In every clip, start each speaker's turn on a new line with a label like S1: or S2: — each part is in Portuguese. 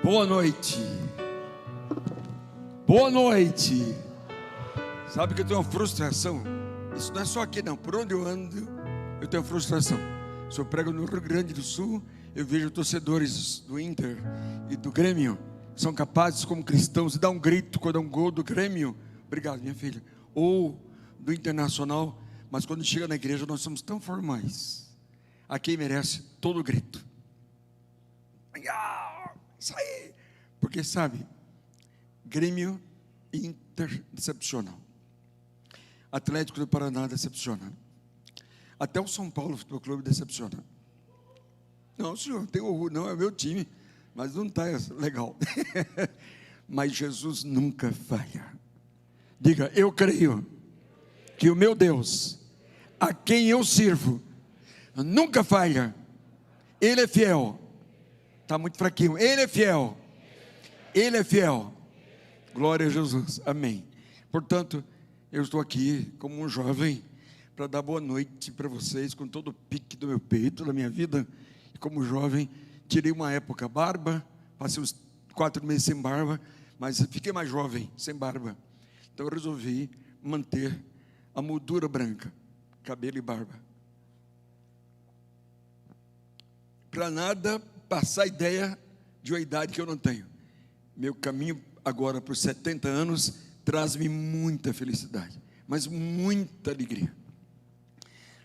S1: Boa noite. Boa noite. Sabe que eu tenho uma frustração? Isso não é só aqui não, por onde eu ando eu tenho frustração. Se eu prego no Rio Grande do Sul, eu vejo torcedores do Inter e do Grêmio são capazes como cristãos de dar um grito quando é um gol do Grêmio, obrigado minha filha, ou do Internacional, mas quando chega na igreja nós somos tão formais. A quem merece todo o grito. Isso aí. Porque sabe, Grêmio e Inter decepcionam. Atlético do Paraná decepciona. Até o São Paulo Futebol Clube decepciona. Não, senhor, tem orgulho, não, é meu time, mas não está legal. Mas Jesus nunca falha. Diga, eu creio que o meu Deus, a quem eu sirvo, nunca falha. Ele é fiel. Está muito fraquinho. Ele é fiel. Ele é fiel. Glória a Jesus. Amém. Portanto, eu estou aqui como um jovem para dar boa noite para vocês com todo o pique do meu peito, da minha vida. E como jovem, tirei uma época barba, passei uns 4 meses sem barba, mas fiquei mais jovem, sem barba. Então eu resolvi manter a moldura branca, cabelo e barba. Para nada passar a ideia de uma idade que eu não tenho. Meu caminho agora para os 70 anos traz-me muita felicidade, mas muita alegria,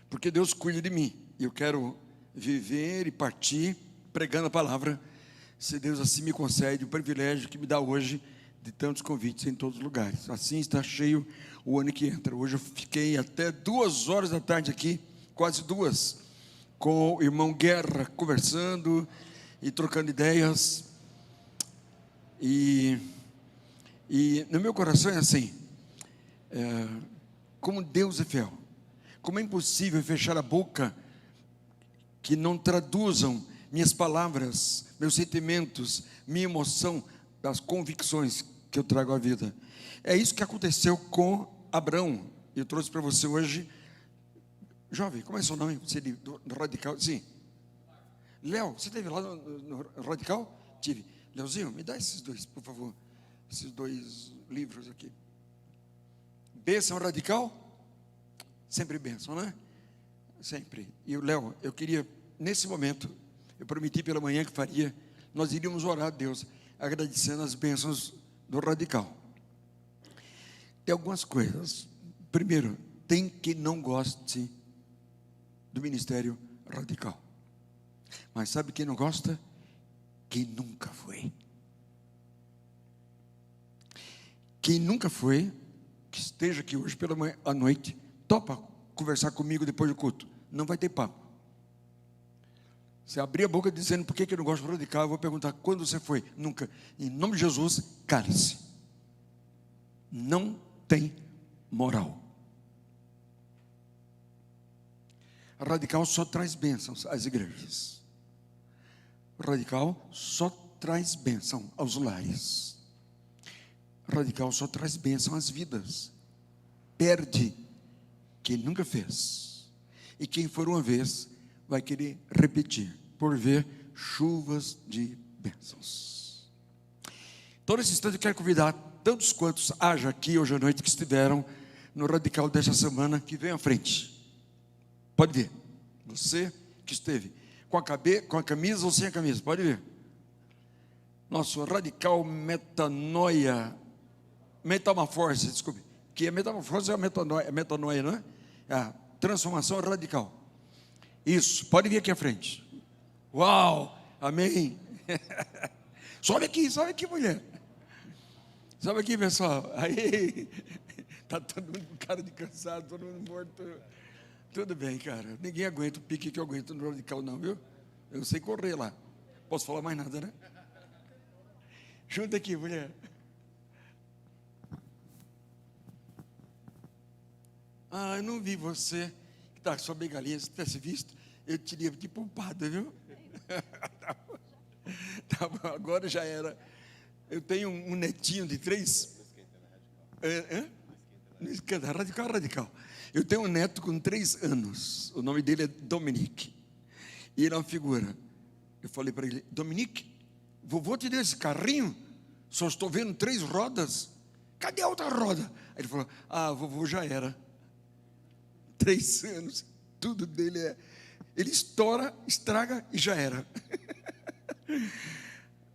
S1: porque Deus cuida de mim, e eu quero viver e partir pregando a palavra, se Deus assim me concede o privilégio que me dá hoje, de tantos convites em todos os lugares. Assim está cheio o ano que entra. Hoje eu fiquei até 2 horas da tarde aqui, quase 2, com o irmão Guerra, conversando e trocando ideias, e no meu coração é assim, como Deus é fiel, como é impossível fechar a boca que não traduzam minhas palavras, meus sentimentos, minha emoção, das convicções que eu trago à vida. É isso que aconteceu com Abraão. Eu trouxe para você hoje, jovem, como é seu nome? Você do Radical? Sim. Léo, você esteve lá no Radical? Tive. Leozinho, me dá esses dois, por favor. Esses 2 livros aqui. Bênção Radical? Sempre bênção, né? Sempre. E o Léo, eu queria, nesse momento, eu prometi pela manhã que faria, nós iríamos orar a Deus, agradecendo as bênçãos do Radical. Tem algumas coisas. Primeiro, tem quem não goste do ministério Radical. Mas sabe quem não gosta? Quem nunca foi. Quem nunca foi, que esteja aqui hoje pela manhã, à noite, topa conversar comigo depois do culto. Não vai ter papo. Você abrir a boca dizendo por que eu não gosto do Radical, eu vou perguntar quando você foi. Nunca. Em nome de Jesus, cale-se. Não tem moral. A Radical só traz bênçãos às igrejas. O Radical só traz bênção aos lares. O Radical só traz bênção às vidas. Perde quem nunca fez. E quem for uma vez vai querer repetir, por ver chuvas de bênçãos. Todo esse instante eu quero convidar tantos quantos haja aqui hoje à noite que estiveram no Radical desta semana, que vem à frente. Pode ver. Você que esteve com a camisa ou sem a camisa, pode ver. Nosso Radical metamorfose, desculpe, que é metamorfose, é metanoia, não é? É a transformação radical. Isso, pode vir aqui à frente. Uau, amém. Sobe aqui, mulher. Sobe aqui, pessoal. Aí, tá todo mundo com cara de cansado, todo mundo morto. Tudo bem, cara. Ninguém aguenta o pique que eu aguento no Radical, não, viu? Eu sei correr lá. Posso falar mais nada, né? Junta aqui, mulher. Eu não vi você que está com sua bengalinha. Se tivesse visto, eu teria te poupado, viu? Tá bom, agora já era. Eu tenho um netinho de 3. Não esquenta, radical. Eu tenho um neto com 3 anos. O nome dele é Dominique. E ele é uma figura. Eu falei para ele: Dominique, vovô te deu esse carrinho? Só estou vendo 3 rodas. Cadê a outra roda? Aí ele falou, vovô já era. 3 anos, tudo dele ele estoura, estraga e já era.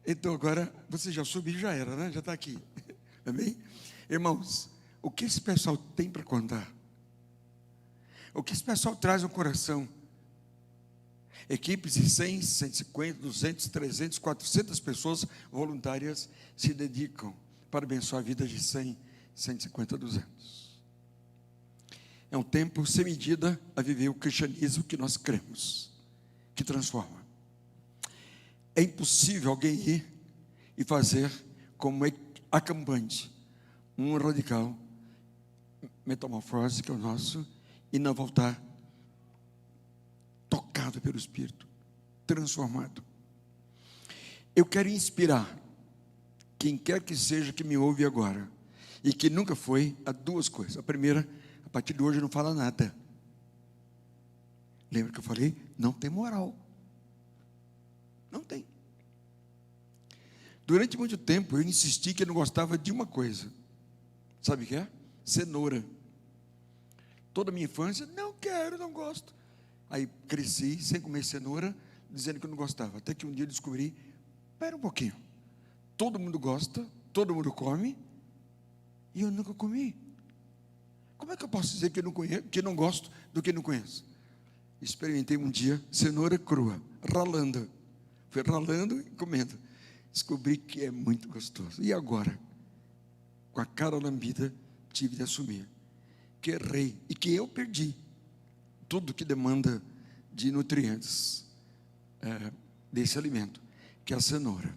S1: Então agora, você já subiu e já era, né? Já está aqui. Amém? Irmãos, o que esse pessoal tem para contar? O que esse pessoal traz no coração? Equipes de 100, 150, 200, 300, 400 pessoas voluntárias se dedicam para abençoar a vida de 100, 150, 200. É um tempo sem medida a viver o cristianismo que nós cremos, que transforma. É impossível alguém ir e fazer como acampante, um radical, metamorfose, que é o nosso, e não voltar tocado pelo Espírito, transformado. Eu quero inspirar quem quer que seja que me ouve agora, e que nunca foi, a 2 coisas. A primeira, a partir de hoje não fala nada. Lembra que eu falei? Não tem moral. Não tem. Durante muito tempo eu insisti que eu não gostava de uma coisa. Sabe o que é? Cenoura. Toda a minha infância, não quero, não gosto. Aí cresci sem comer cenoura, dizendo que eu não gostava. Até que um dia eu descobri, espera um pouquinho. Todo mundo gosta, todo mundo come, e eu nunca comi. Como é que eu posso dizer que eu não conheço, que não gosto do que não conheço? Experimentei um dia cenoura crua, ralando. Fui ralando e comendo. Descobri que é muito gostoso. E agora, com a cara lambida, tive de assumir que errei e que eu perdi tudo que demanda de nutrientes desse alimento, que é a cenoura.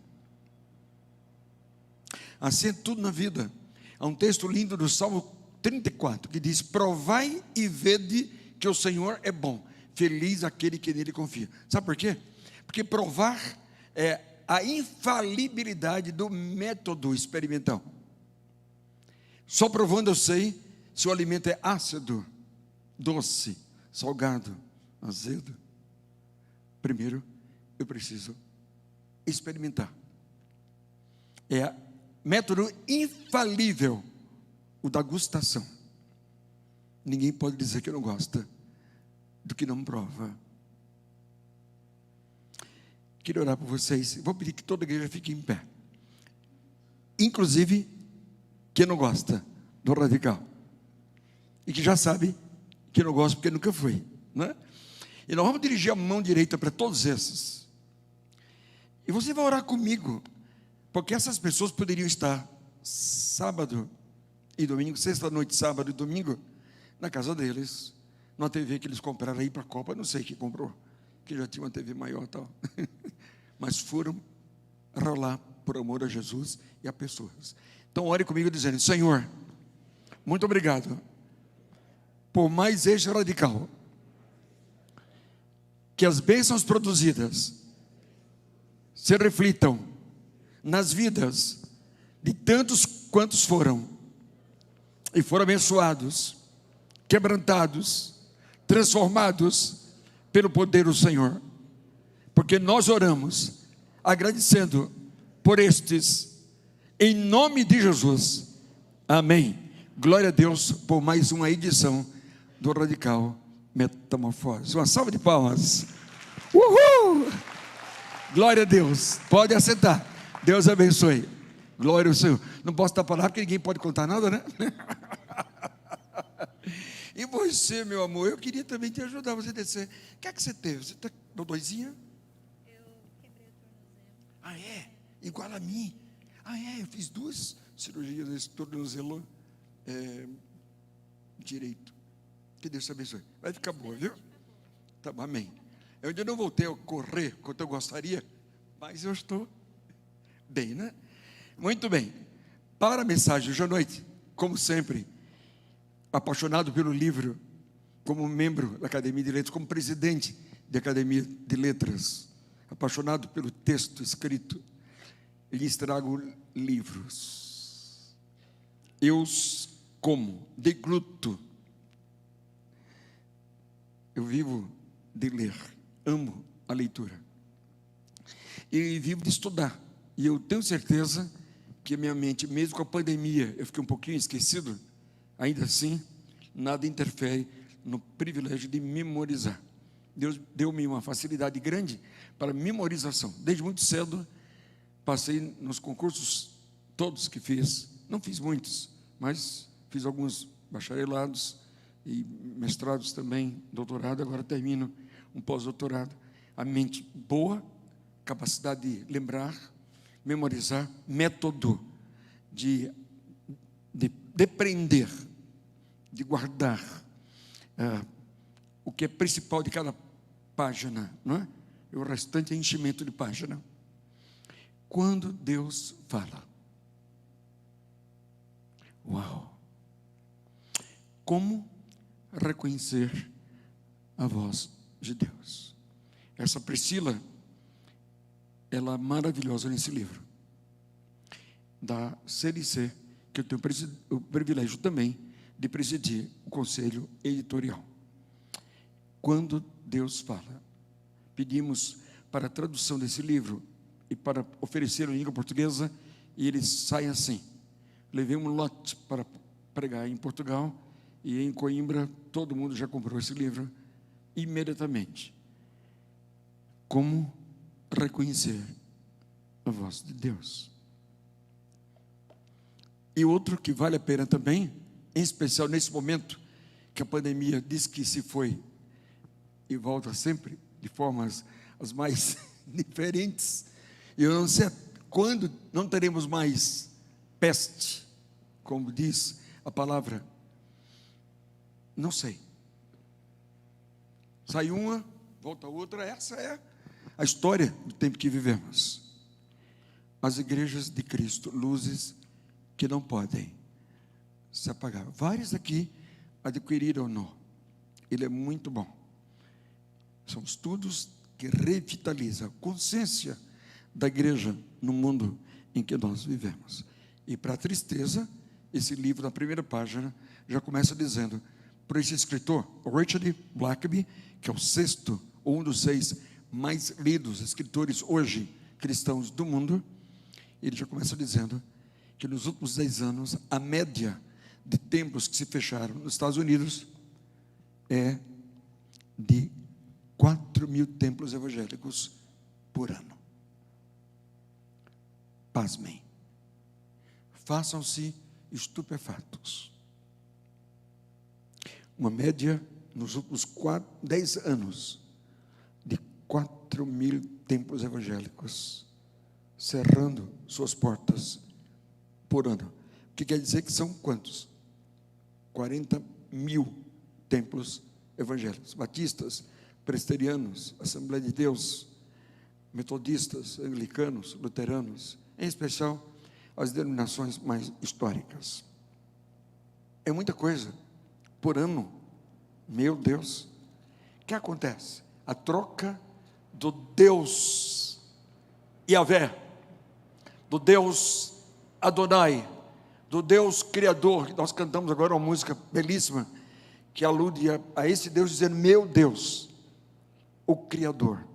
S1: Assim é tudo na vida. Há um texto lindo do Salmo 34, que diz, provai e vede que o Senhor é bom, feliz aquele que nele confia. Sabe por quê? Porque provar é a infalibilidade do método experimental. Só provando eu sei se o alimento é ácido, doce, salgado, azedo. Primeiro, eu preciso experimentar. É método infalível, o da gustação. Ninguém pode dizer que não gosta do que não prova. Queria orar por vocês. Vou pedir que toda a igreja fique em pé. Inclusive, quem não gosta do radical. E que já sabe que não gosta porque nunca foi, né? E nós vamos dirigir a mão direita para todos esses. E você vai orar comigo, porque essas pessoas poderiam estar sábado e domingo, sexta-noite, sábado e domingo, na casa deles, numa TV que eles compraram aí para a Copa, não sei quem comprou, que já tinha uma TV maior e tal. Mas foram rolar por amor a Jesus e a pessoas. Então ore comigo dizendo, Senhor, muito obrigado por mais este radical, que as bênçãos produzidas se reflitam nas vidas de tantos quantos foram e foram abençoados, quebrantados, transformados pelo poder do Senhor, porque nós oramos agradecendo por estes, em nome de Jesus, amém. Glória a Deus por mais uma edição do Radical Metamorfose. Uma salva de palmas. Uhul! Glória a Deus. Pode assentar. Deus abençoe. Glória ao Senhor. Não posso dar palavra porque ninguém pode contar nada, né? E você, meu amor, eu queria também te ajudar você a descer. O que é que você teve? Você está doisinha?
S2: Eu quebrei o tornozelo.
S1: Ah, é? Igual a mim. Ah, é? Eu fiz 2 cirurgias nesse tornozelo direito. Que Deus te abençoe. Vai ficar boa, viu? Tá bom, amém. Eu ainda não voltei a correr quanto eu gostaria, mas eu estou bem, né? Muito bem. Para a mensagem de hoje à noite, como sempre, apaixonado pelo livro, como membro da Academia de Letras, como presidente da Academia de Letras, apaixonado pelo texto escrito, lhes trago livros. Eu como degluto. Eu vivo de ler, amo a leitura. E vivo de estudar E eu tenho certeza que a minha mente, mesmo com a pandemia, eu fiquei um pouquinho esquecido, ainda assim, nada interfere no privilégio de memorizar. Deus deu-me uma facilidade grande para memorização. Desde muito cedo, passei nos concursos todos que fiz. Não fiz muitos, mas fiz alguns bacharelados e mestrados também, doutorado. Agora termino um pós-doutorado. A mente boa, capacidade de lembrar, memorizar, método de depreender, de guardar o que é principal de cada página, não é? E o restante é enchimento de página. Quando Deus fala, uau! Como reconhecer a voz de Deus? Essa Priscila, ela é maravilhosa nesse livro, da CLC, que eu tenho o privilégio também de presidir o conselho editorial. Quando Deus fala, pedimos para a tradução desse livro e para oferecer em língua portuguesa, e ele sai assim. Levei um lote para pregar em Portugal, e em Coimbra todo mundo já comprou esse livro imediatamente. Como reconhecer a voz de Deus? E outro que vale a pena também, em especial nesse momento que a pandemia diz que se foi e volta sempre de formas as mais diferentes, e eu não sei quando não teremos mais peste, como diz a palavra, não sei. Sai uma, volta outra. Essa é a história do tempo que vivemos. As igrejas de Cristo, luzes que não podem se apagar. Vários aqui adquiriram nó. Ele é muito bom. São estudos que revitalizam a consciência da igreja no mundo em que nós vivemos. E para a tristeza, esse livro, na primeira página, já começa dizendo, por esse escritor, Richard Blackaby, que é o sexto, ou um dos 6 mais lidos escritores hoje cristãos do mundo, ele já começa dizendo que nos últimos 10 anos, a média de templos que se fecharam nos Estados Unidos é de 4.000 templos evangélicos por ano. Pasmem. Façam-se estupefatos. Uma média nos últimos 10 anos de 4.000 templos evangélicos cerrando suas portas por ano. O que quer dizer que são quantos? 40.000 templos evangélicos, batistas, presbiterianos, Assembleia de Deus, metodistas, anglicanos, luteranos, em especial as denominações mais históricas. É muita coisa por ano. Meu Deus. O que acontece? A troca do Deus Yahvé, do Deus Adonai, do Deus Criador, que nós cantamos agora uma música belíssima, que alude a esse Deus, dizendo, meu Deus, o Criador,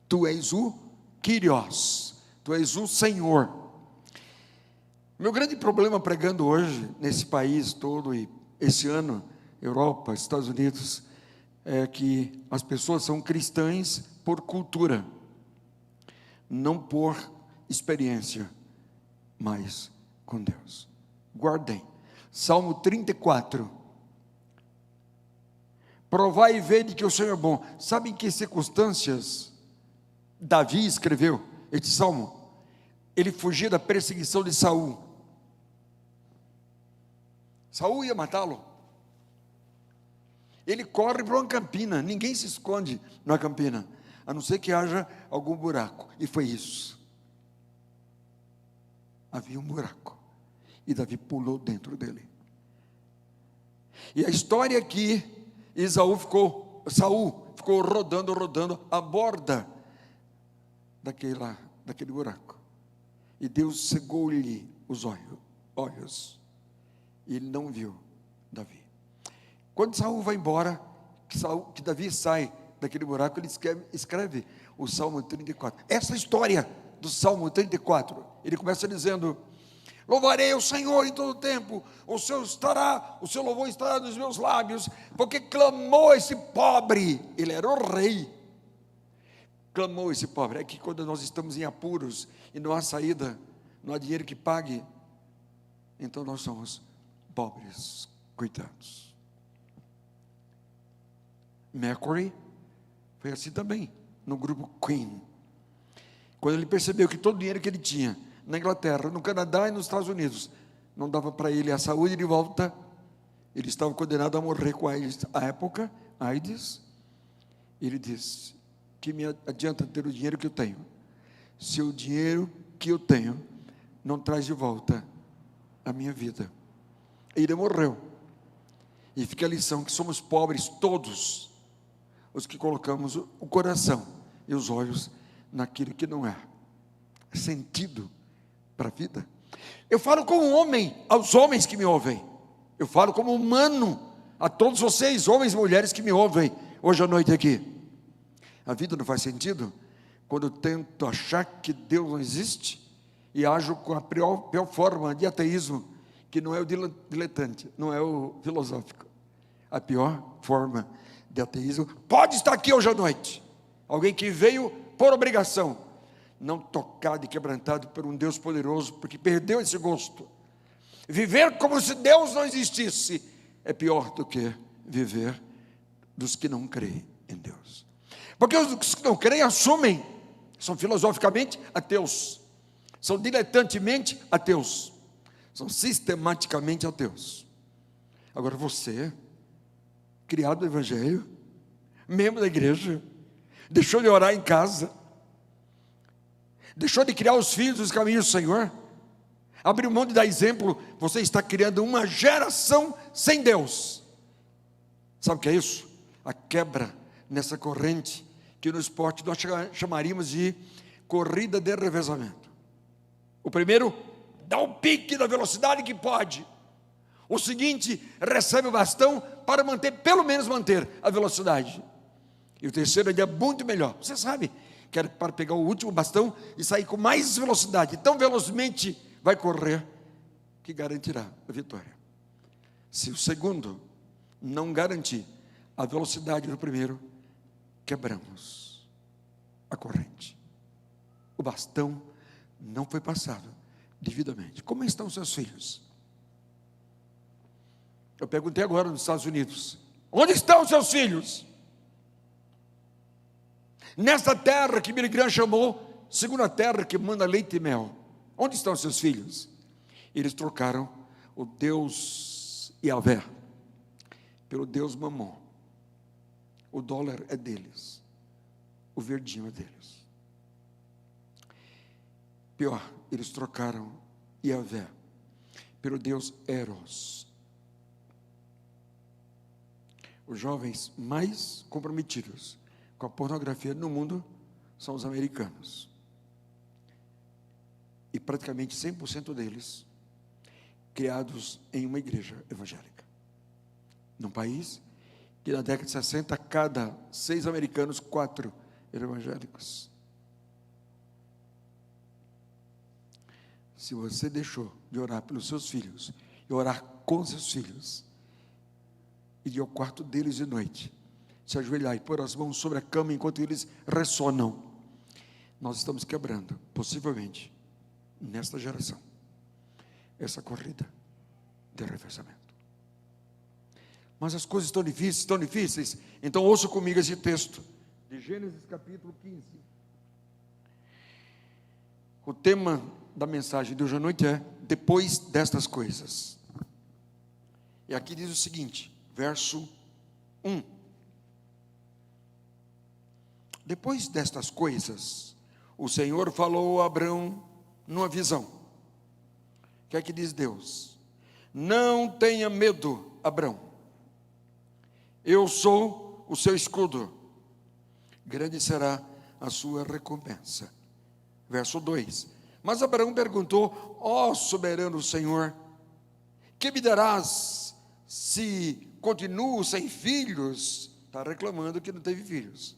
S1: Tu és o Kyrios, Tu és o Senhor. Meu grande problema pregando hoje, nesse país todo, e esse ano, Europa, Estados Unidos, é que as pessoas são cristãs por cultura, não por experiência, mas com Deus. Guardem, Salmo 34, provai e vede que o Senhor é bom. Sabe em que circunstâncias Davi escreveu este salmo? Ele fugia da perseguição de Saul. Saul ia matá-lo. Ele corre para uma campina, ninguém se esconde na campina, a não ser que haja algum buraco, e foi isso. Havia um buraco, e Davi pulou dentro dele. E a história é que Saul ficou rodando a borda daquele buraco, e Deus cegou-lhe os olhos, e ele não viu Davi. Quando Saul vai embora, que Davi sai daquele buraco, ele escreve o Salmo 34. Essa história do Salmo 34. Ele começa dizendo: louvarei o Senhor em todo o tempo, o seu louvor estará nos meus lábios, porque clamou esse pobre. Ele era o rei. Clamou esse pobre. É que quando nós estamos em apuros e não há saída, não há dinheiro que pague, então nós somos pobres, coitados. Mercury foi assim também, no grupo Queen. Quando ele percebeu que todo o dinheiro que ele tinha na Inglaterra, no Canadá e nos Estados Unidos não dava para ele a saúde de volta, ele estava condenado a morrer com AIDS, à época, AIDS. Ele disse: que me adianta ter o dinheiro que eu tenho, se o dinheiro que eu tenho não traz de volta a minha vida. Ele morreu. E fica a lição que somos pobres todos os que colocamos o coração e os olhos naquilo que não é sentido para a vida. Eu falo como homem aos homens que me ouvem, eu falo como humano a todos vocês, homens e mulheres que me ouvem hoje à noite aqui. A vida não faz sentido quando eu tento achar que Deus não existe e ajo com a pior forma de ateísmo, que não é o diletante, não é o filosófico. A pior forma de ateísmo pode estar aqui hoje à noite. Alguém que veio por obrigação, não tocado e quebrantado por um Deus poderoso, porque perdeu esse gosto. Viver como se Deus não existisse é pior do que viver dos que não creem em Deus. Porque os que não creem assumem, são filosoficamente ateus, são diletantemente ateus, são sistematicamente ateus. Agora você, criado no Evangelho, membro da igreja, deixou de orar em casa, deixou de criar os filhos nos caminhos do Senhor, abriu mão de dar exemplo, você está criando uma geração sem Deus. Sabe o que é isso? A quebra nessa corrente, que no esporte nós chamaríamos de corrida de revezamento. O primeiro dá um pique da velocidade que pode. O seguinte recebe o bastão para pelo menos manter a velocidade. E o terceiro é muito melhor. Você sabe, que era para pegar o último bastão e sair com mais velocidade. Tão velozmente vai correr que garantirá a vitória. Se o segundo não garantir a velocidade do primeiro, quebramos a corrente. O bastão não foi passado devidamente. Como estão seus filhos? Eu perguntei agora nos Estados Unidos: onde estão seus filhos? Nessa terra que Billy Graham chamou segunda terra que manda leite e mel, onde estão seus filhos? Eles trocaram o Deus Yahvé pelo Deus Mamon. O dólar é deles, o verdinho é deles. Pior, eles trocaram Yahvé pelo Deus Eros. Os jovens mais comprometidos com a pornografia no mundo são os americanos. E praticamente 100% deles criados em uma igreja evangélica. Num país que na década de 60, cada 6 americanos, 4 eram evangélicos. Se você deixou de orar pelos seus filhos e orar com seus filhos, e ir ao quarto deles de noite, se ajoelhar e pôr as mãos sobre a cama enquanto eles ressonam, nós estamos quebrando, possivelmente, nesta geração, essa corrida de revezamento. Mas as coisas estão difíceis, então ouça comigo esse texto, de Gênesis capítulo 15. O tema da mensagem de hoje à noite é: depois destas coisas. E aqui diz o seguinte, verso 1. Depois destas coisas, o Senhor falou a Abrão numa visão. O que é que diz Deus? Não tenha medo, Abrão. Eu sou o seu escudo. Grande será a sua recompensa. Verso 2. Mas Abraão perguntou: ó soberano Senhor, que me darás se continuo sem filhos? Está reclamando que não teve filhos.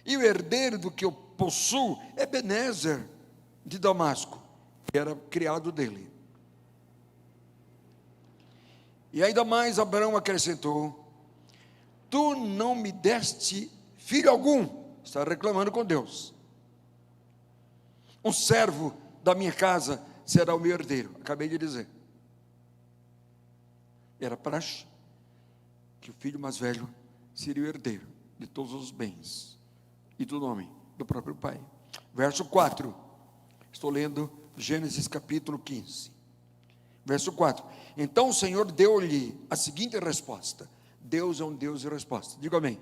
S1: E o herdeiro do que eu possui Ebenezer de Damasco, que era criado dele. E ainda mais Abraão acrescentou: tu não me deste filho algum. Está reclamando com Deus. Um servo da minha casa será o meu herdeiro. Acabei de dizer. Era praxe que o filho mais velho seria o herdeiro de todos os bens e do nome do próprio pai. Verso 4. Estou lendo Gênesis capítulo 15. Verso 4. Então o Senhor deu-lhe a seguinte resposta. Deus é um Deus de resposta. Diga amém.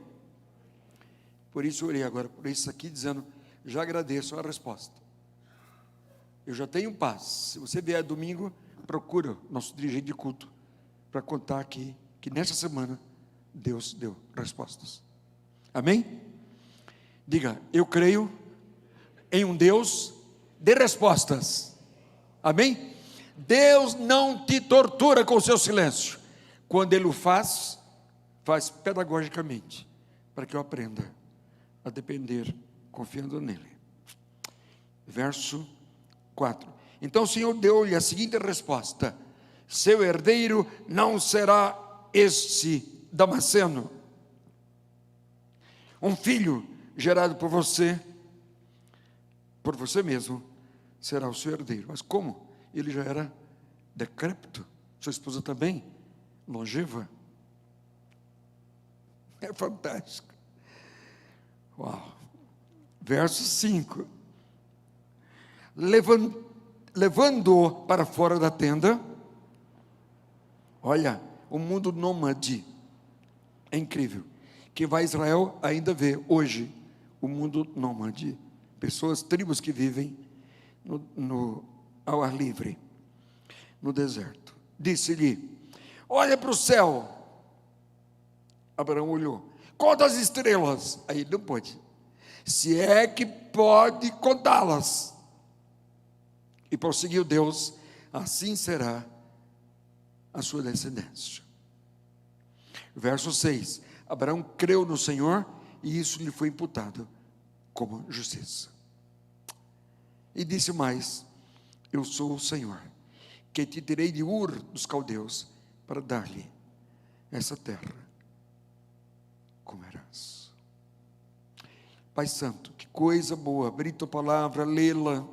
S1: Por isso eu orei agora por isso aqui, dizendo: já agradeço a resposta. Eu já tenho paz. Se você vier domingo, procura nosso dirigente de culto para contar aqui que nesta semana Deus deu respostas. Amém? Diga: eu creio em um Deus de respostas. Amém? Deus não te tortura com o seu silêncio. Quando Ele o faz pedagogicamente, para que eu aprenda a depender, confiando nele. Verso 4. Então o Senhor deu-lhe a seguinte resposta: seu herdeiro não será este Damasceno. Um filho gerado por você mesmo, será o seu herdeiro. Mas como? Ele já era decrépito, sua esposa também, longeva. É fantástico. Uau. Verso 5. Levando-o para fora da tenda. Olha, o mundo nômade é incrível. Quem vai a Israel ainda vê hoje o mundo nômade. Pessoas, tribos que vivem ao ar livre, no deserto. Disse-lhe: olha para o céu. Abraão olhou. Conta as estrelas. Aí ele não pôde. Se é que pode contá-las. E prosseguiu Deus: assim será a sua descendência. Verso 6. Abraão creu no Senhor e isso lhe foi imputado como justiça. E disse mais: eu sou o Senhor, que te tirei de Ur dos caldeus para dar-lhe essa terra como herança. Pai Santo, que coisa boa abrir tua palavra, lê-la.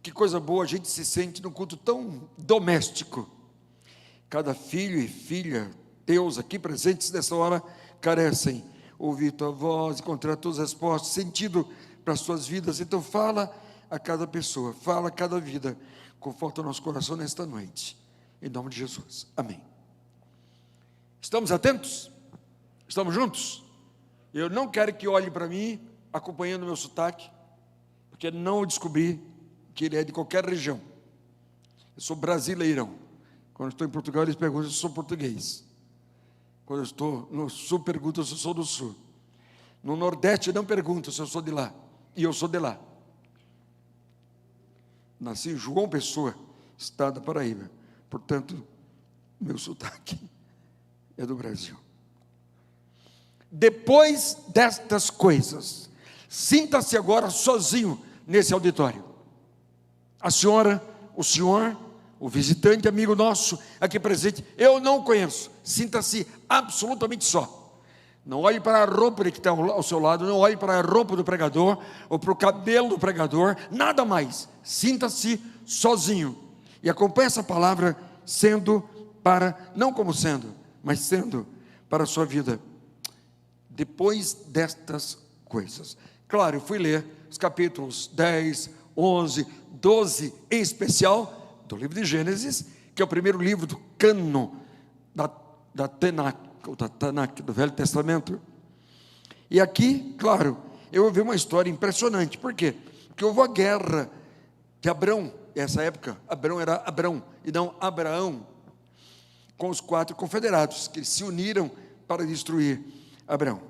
S1: Que coisa boa a gente se sente num culto tão doméstico. Cada filho e filha teus aqui presentes nessa hora carecem ouvir tua voz, encontrar tuas respostas, sentido para as suas vidas. Então fala a cada pessoa, fala a cada vida, conforta o nosso coração nesta noite, em nome de Jesus, amém. Estamos atentos? Estamos juntos? Eu não quero que olhe para mim acompanhando o meu sotaque, porque não descobri que ele é de qualquer região. Eu sou brasileirão. Quando estou em Portugal, eles perguntam se eu sou português. Quando eu estou no sul, perguntam se eu sou do sul. No Nordeste, não perguntam se eu sou de lá. E eu sou de lá. Nasci em João Pessoa, estado da Paraíba. Portanto, meu sotaque é do Brasil. Depois destas coisas, sinta-se agora sozinho nesse auditório. A senhora, o senhor, o visitante amigo nosso aqui presente, eu não conheço. Sinta-se absolutamente só. Não olhe para a roupa que está ao seu lado, não olhe para a roupa do pregador, ou para o cabelo do pregador, nada mais. Sinta-se sozinho. E acompanhe essa palavra sendo para, não como sendo, mas sendo para a sua vida. Depois destas coisas. Claro, eu fui ler os capítulos 10, 11, 12, em especial, do livro de Gênesis, que é o primeiro livro do cânon da Tanakh, do Velho Testamento. E aqui, claro, eu ouvi uma história impressionante. Por quê? Porque houve a guerra de Abrão, nessa época, Abrão era Abrão, e não Abraão, com os 4 confederados, que se uniram para destruir Abrão.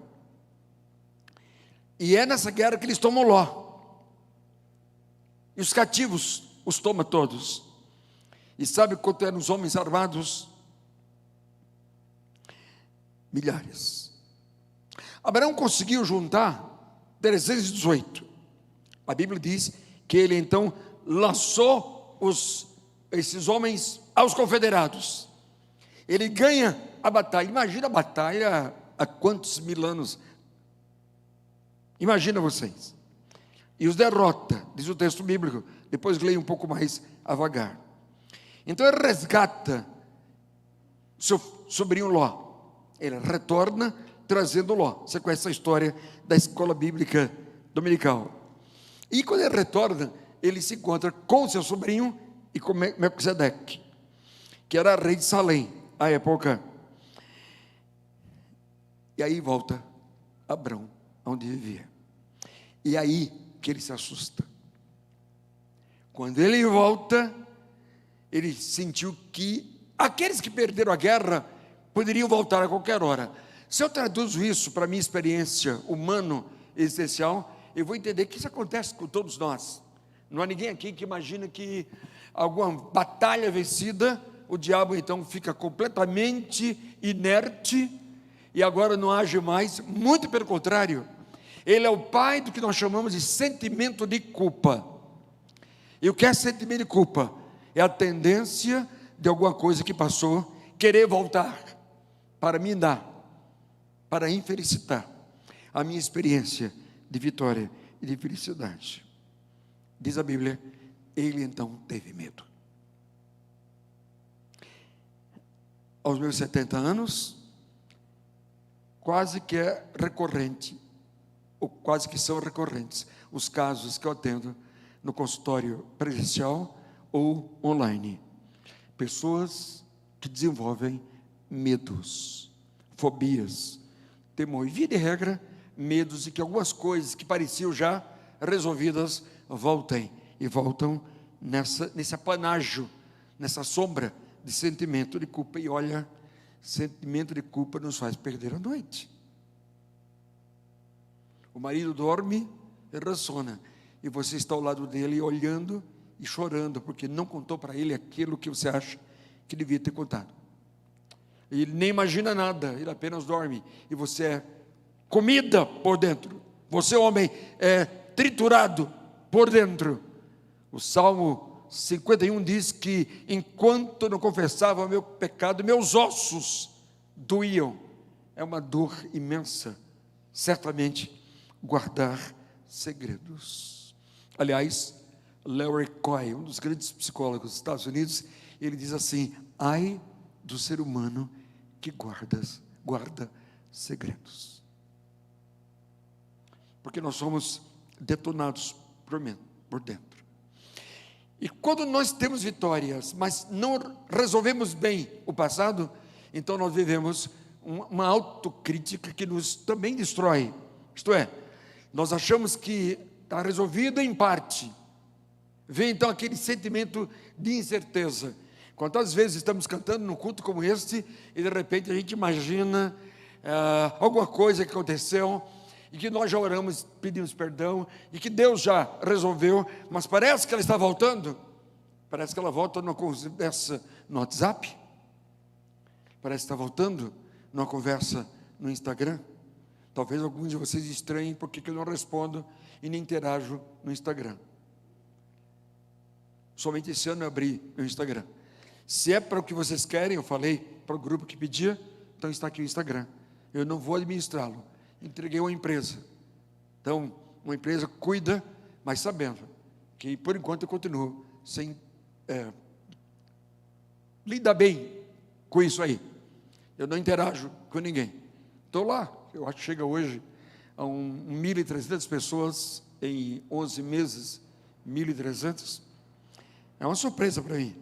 S1: E é nessa guerra que eles tomam Ló. E os cativos os toma todos. E sabe quanto eram os homens armados? Milhares. Abraão conseguiu juntar 318. A Bíblia diz que ele então lançou esses homens aos confederados. Ele ganha a batalha. Imagina a batalha há quantos mil anos? Imagina vocês. E os derrota, diz o texto bíblico. Depois leia um pouco mais devagar. Então ele resgata seu sobrinho Ló. Ele retorna trazendo Ló. Você conhece a história da escola bíblica dominical. E quando ele retorna, ele se encontra com seu sobrinho e com Melquisedeque, que era rei de Salém, à época. E aí volta Abrão, onde vivia. E aí que ele se assusta. Quando ele volta, ele sentiu que aqueles que perderam a guerra poderiam voltar a qualquer hora. Se eu traduzo isso para a minha experiência humano existencial, eu vou entender que isso acontece com todos nós. Não há ninguém aqui que imagina que alguma batalha vencida, o diabo então fica completamente inerte e agora não age mais. Muito pelo contrário, ele é o pai do que nós chamamos de sentimento de culpa. E o que é sentimento de culpa? É a tendência de alguma coisa que passou, querer voltar para me dar, para infelicitar a minha experiência de vitória e de felicidade. Diz a Bíblia, ele então teve medo. Aos meus 70 anos, quase que é recorrente, ou quase que são recorrentes, os casos que eu atendo no consultório presencial ou online. Pessoas que desenvolvem medos, fobias, temor. E via de regra, medos de que algumas coisas que pareciam já resolvidas voltem e voltam nesse apanágio, nessa sombra de sentimento de culpa. E olha, sentimento de culpa nos faz perder a noite. O marido dorme e ressona, e você está ao lado dele olhando e chorando, porque não contou para ele aquilo que você acha que devia ter contado. Ele nem imagina nada, ele apenas dorme, e você é comida por dentro, você homem é triturado por dentro. O Salmo 51 diz que enquanto não confessava o meu pecado, meus ossos doíam. É uma dor imensa, certamente, guardar segredos. Aliás, Larry Coy, um dos grandes psicólogos dos Estados Unidos, ele diz assim: ai do ser humano que guarda segredos. Porque nós somos detonados por dentro. E quando nós temos vitórias, mas não resolvemos bem o passado, então nós vivemos uma autocrítica que nos também destrói. Isto é, nós achamos que está resolvido em parte. Vem então aquele sentimento de incerteza. Quantas vezes estamos cantando num culto como este, e de repente a gente imagina alguma coisa que aconteceu, e que nós já oramos, pedimos perdão, e que Deus já resolveu, mas parece que ela está voltando. Parece que ela volta numa conversa no WhatsApp, parece que está voltando numa conversa no Instagram. Talvez alguns de vocês estranhem porque eu não respondo e nem interajo no Instagram. Somente esse ano eu abri meu Instagram. Se é para o que vocês querem, eu falei para o grupo que pedia, então está aqui o Instagram. Eu não vou administrá-lo. Entreguei uma empresa. Então, uma empresa cuida, mas sabendo que por enquanto eu continuo sem lidar bem com isso aí. Eu não interajo com ninguém. Estou lá, eu acho que chega hoje a 1.300 pessoas em 11 meses, 1.300. É uma surpresa para mim,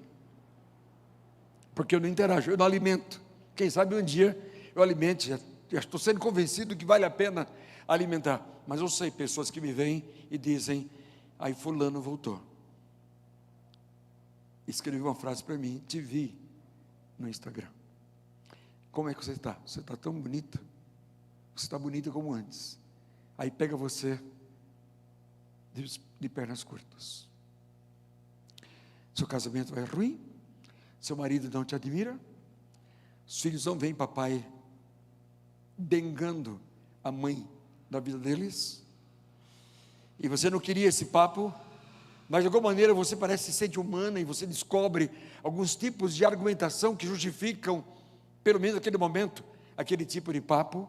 S1: porque eu não interajo, eu não alimento. Quem sabe um dia eu alimente, já estou sendo convencido que vale a pena alimentar, mas eu sei pessoas que me veem e dizem: aí fulano voltou, escreveu uma frase para mim, te vi no Instagram. Como é que você está? Você está tão bonita, você está bonita como antes. Aí pega você de pernas curtas. Seu casamento é ruim, seu marido não te admira, os filhos não veem papai bengando a mãe da vida deles, e você não queria esse papo, mas de alguma maneira você parece se sente humana e você descobre alguns tipos de argumentação que justificam, pelo menos naquele momento, aquele tipo de papo.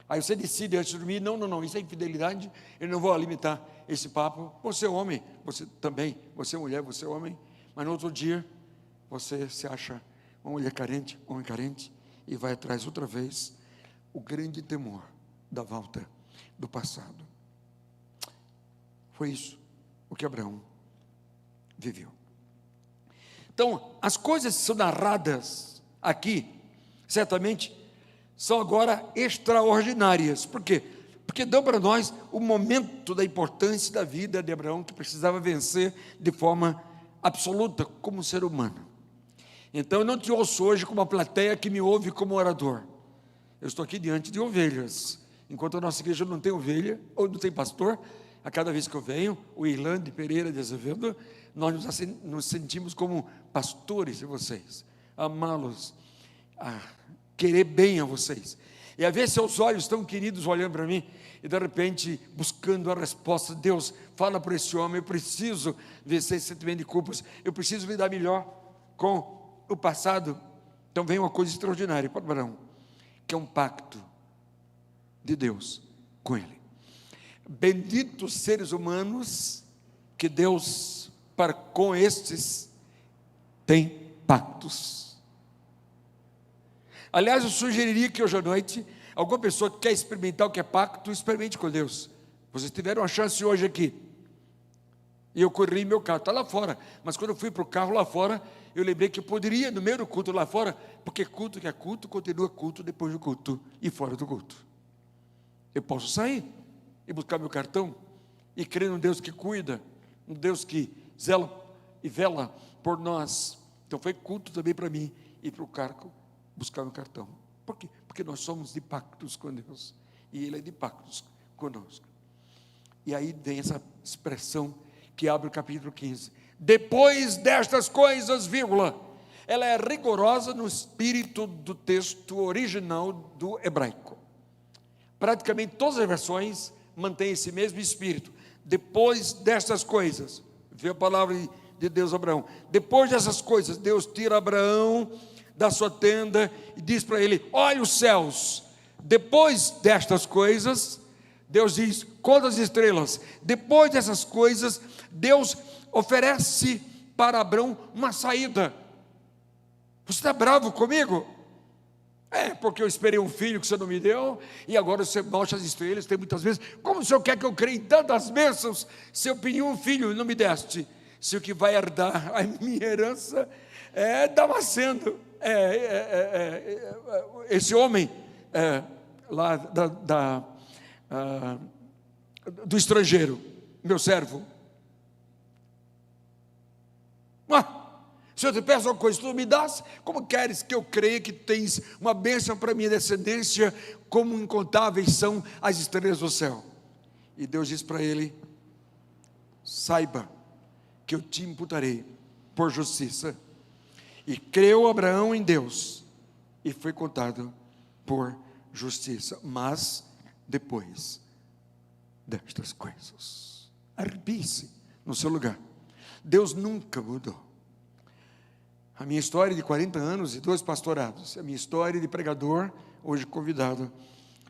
S1: Aí você decide antes de dormir, não, isso é infidelidade, eu não vou alimentar esse papo. Você é homem, você também, você é mulher, você é homem, mas no outro dia você se acha uma mulher carente, homem carente, e vai atrás outra vez. O grande temor da volta do passado. Foi isso o que Abraão viveu. Então, as coisas que são narradas aqui, certamente, são agora extraordinárias. Por quê? Porque dão para nós o momento da importância da vida de Abraão, que precisava vencer de forma absoluta como ser humano. Então, eu não te ouço hoje como uma plateia que me ouve como orador. Eu estou aqui diante de ovelhas. Enquanto a nossa igreja não tem ovelha, ou não tem pastor, a cada vez que eu venho, o Irlande Pereira de Azevedo, nós nos sentimos como pastores de vocês, amá-los, querer bem a vocês, e a ver seus olhos tão queridos olhando para mim, e de repente buscando a resposta. Deus, fala para esse homem, eu preciso vencer esse sentimento de culpas, eu preciso lidar melhor com o passado. Então vem uma coisa extraordinária para Abraão, que é um pacto de Deus com ele. Benditos seres humanos que Deus para com estes tem pactos. Aliás, eu sugeriria que hoje à noite alguma pessoa que quer experimentar o que é pacto, experimente com Deus. Vocês tiveram a chance hoje aqui, e eu corri meu carro, está lá fora, mas quando eu fui para o carro lá fora, eu lembrei que eu poderia, no meio do culto lá fora, porque culto que é culto, continua culto depois do culto e fora do culto. Eu posso sair e buscar meu cartão e crer num Deus que cuida, um Deus que zela e vela por nós. Então foi culto também para mim ir para o carro buscar meu cartão. Por quê? Porque nós somos de pactos com Deus e Ele é de pactos conosco. E aí vem essa expressão que abre o capítulo 15. Depois destas coisas, vírgula, ela é rigorosa no espírito do texto original do hebraico. Praticamente todas as versões mantêm esse mesmo espírito. Depois destas coisas, vê a palavra de Deus a Abraão. Depois dessas coisas, Deus tira Abraão da sua tenda e diz para ele: olha os céus. Depois destas coisas, Deus diz: conta as estrelas. Depois dessas coisas, Deus oferece para Abraão uma saída. Você está bravo comigo? É, porque eu esperei um filho que você não me deu, e agora você mostra as estrelas. Tem muitas vezes, como o Senhor quer que eu creia em tantas bênçãos, se eu pedi um filho e não me deste? Se o que vai herdar a minha herança é Damasceno, esse homem lá do estrangeiro, meu servo. Se eu te peço uma coisa, tu não me dás, como queres que eu creia que tens uma bênção para minha descendência, como incontáveis são as estrelas do céu? E Deus diz para ele: saiba que eu te imputarei por justiça. E creu Abraão em Deus, e foi contado por justiça. Mas depois destas coisas, arrepie-se no seu lugar. Deus nunca mudou. A minha história de 40 anos e 2 pastorados, a minha história de pregador, hoje convidado,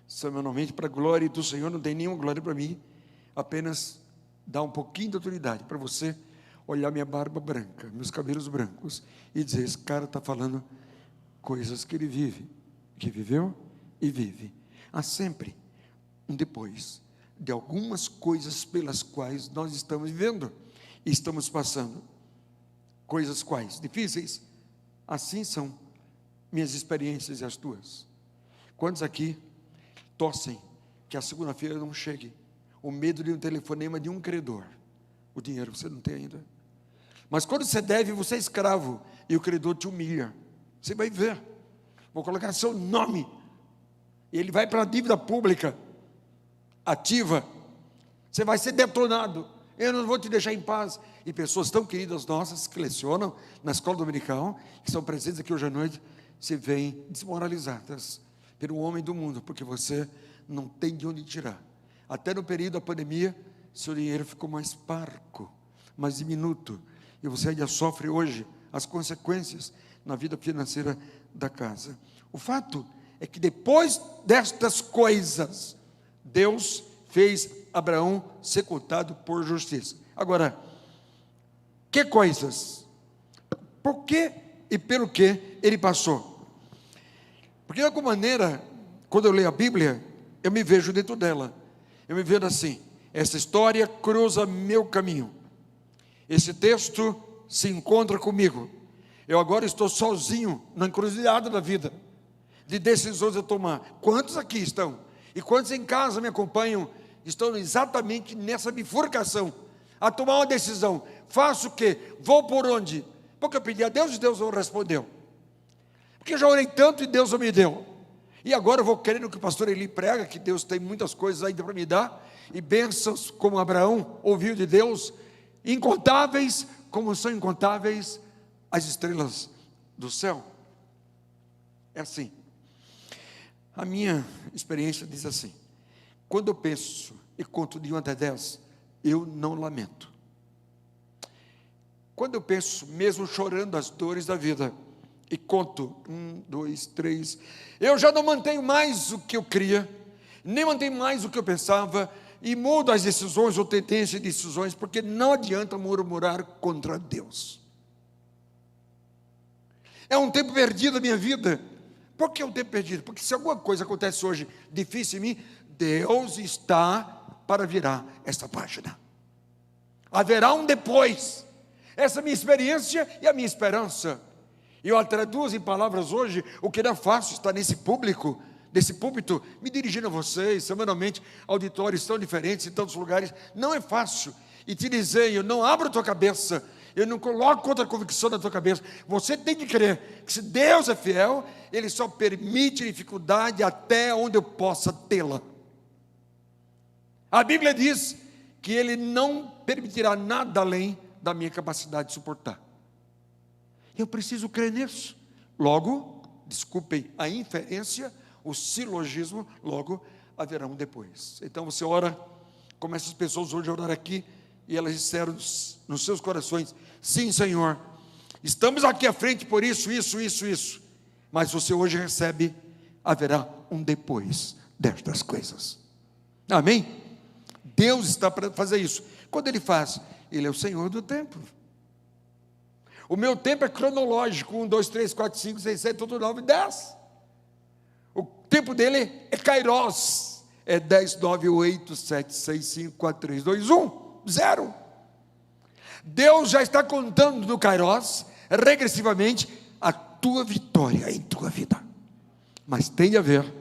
S1: semanalmente para a glória do Senhor, não tem nenhuma glória para mim, apenas dá um pouquinho de autoridade para você olhar minha barba branca, meus cabelos brancos, e dizer: esse cara está falando coisas que ele vive, que viveu e vive. Há sempre um depois de algumas coisas pelas quais nós estamos vivendo e estamos passando. Coisas quais? Difíceis? Assim são minhas experiências e as tuas. Quantos aqui torcem que a segunda-feira não chegue? O medo de um telefonema de um credor. O dinheiro você não tem ainda. Mas quando você deve, você é escravo e o credor te humilha. Você vai ver. Vou colocar seu nome. Ele vai para a dívida pública ativa. Você vai ser detonado. Eu não vou te deixar em paz. E pessoas tão queridas nossas que lecionam na escola dominical, que são presentes aqui hoje à noite, se veem desmoralizadas pelo homem do mundo, porque você não tem de onde tirar. Até no período da pandemia, seu dinheiro ficou mais parco, mais diminuto, e você ainda sofre hoje as consequências na vida financeira da casa. O fato é que depois destas coisas, Deus fez Abraão ser contado por justiça. Agora, que coisas? Por que e pelo que ele passou? Porque de alguma maneira, quando eu leio a Bíblia, eu me vejo dentro dela. Eu me vejo assim: essa história cruza meu caminho. Esse texto se encontra comigo. Eu agora estou sozinho na encruzilhada da vida, de decisões a tomar. Quantos aqui estão? E quantos em casa me acompanham, estão exatamente nessa bifurcação, a tomar uma decisão: faço o quê? Vou por onde? Porque eu pedi a Deus e Deus não respondeu. Porque eu já orei tanto e Deus não me deu. E agora eu vou querendo que o pastor Eli prega, que Deus tem muitas coisas ainda para me dar, e bênçãos como Abraão ouviu de Deus, incontáveis como são incontáveis as estrelas do céu. É assim. A minha experiência diz assim: quando eu penso e conto de 1 até 10, eu não lamento. Quando eu penso, mesmo chorando as dores da vida, e conto 1, 2, 3, eu já não mantenho mais o que eu queria, nem mantenho mais o que eu pensava, e mudo as decisões ou tendências de decisões, porque não adianta murmurar contra Deus. É um tempo perdido da minha vida. Por que é um tempo perdido? Porque se alguma coisa acontece hoje difícil em mim, Deus está para virar esta página. Haverá um depois. Essa é a minha experiência e a minha esperança. E eu traduzo em palavras hoje o que não é fácil estar nesse público, desse púlpito, me dirigindo a vocês, semanalmente, auditórios tão diferentes em tantos lugares. Não é fácil. E te dizer: eu não abro a tua cabeça, eu não coloco outra convicção na tua cabeça. Você tem que crer que se Deus é fiel, Ele só permite dificuldade até onde eu possa tê-la. A Bíblia diz que Ele não permitirá nada além da minha capacidade de suportar. Eu preciso crer nisso. Logo, desculpem a inferência, o silogismo, logo haverá um depois. Então você ora, como essas pessoas hoje oraram aqui, e elas disseram nos seus corações: sim, Senhor, estamos aqui à frente por isso, mas você hoje recebe, haverá um depois destas coisas. Amém? Deus está para fazer isso. Quando Ele faz, Ele é o Senhor do tempo. O meu tempo é cronológico: 1, 2, 3, 4, 5, 6, 7, 8, 9, 10. O tempo dele é kairos, é 10, 9, 8, 7, 6, 5, 4, 3, 2, 1, 0. Deus já está contando no kairos, regressivamente, a tua vitória em tua vida. Mas tem de haver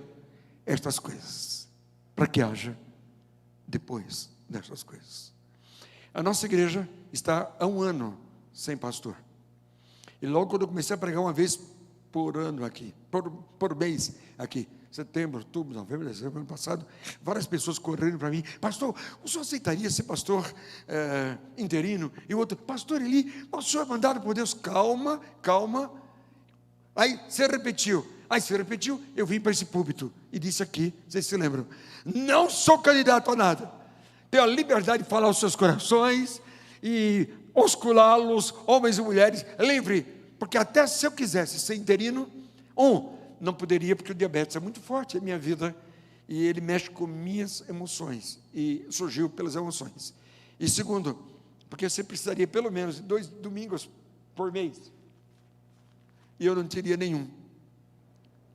S1: estas coisas, para que haja depois destas coisas. A nossa igreja está há 1 ano sem pastor. E logo quando eu comecei a pregar uma vez por ano aqui, por mês aqui, setembro, outubro, novembro, dezembro, ano passado, várias pessoas correndo para mim: pastor, o senhor aceitaria ser pastor interino? E o outro: pastor Eli, o senhor é mandado por Deus. Calma. Aí você repetiu, eu vim para esse púlpito e disse aqui, vocês se lembram: não sou candidato a nada, tenho a liberdade de falar aos seus corações e osculá-los, homens e mulheres, livre, porque até se eu quisesse ser interino, não poderia, porque o diabetes é muito forte na minha vida, e ele mexe com minhas emoções, e surgiu pelas emoções. E segundo, porque você precisaria pelo menos de 2 domingos por mês, e eu não teria nenhum.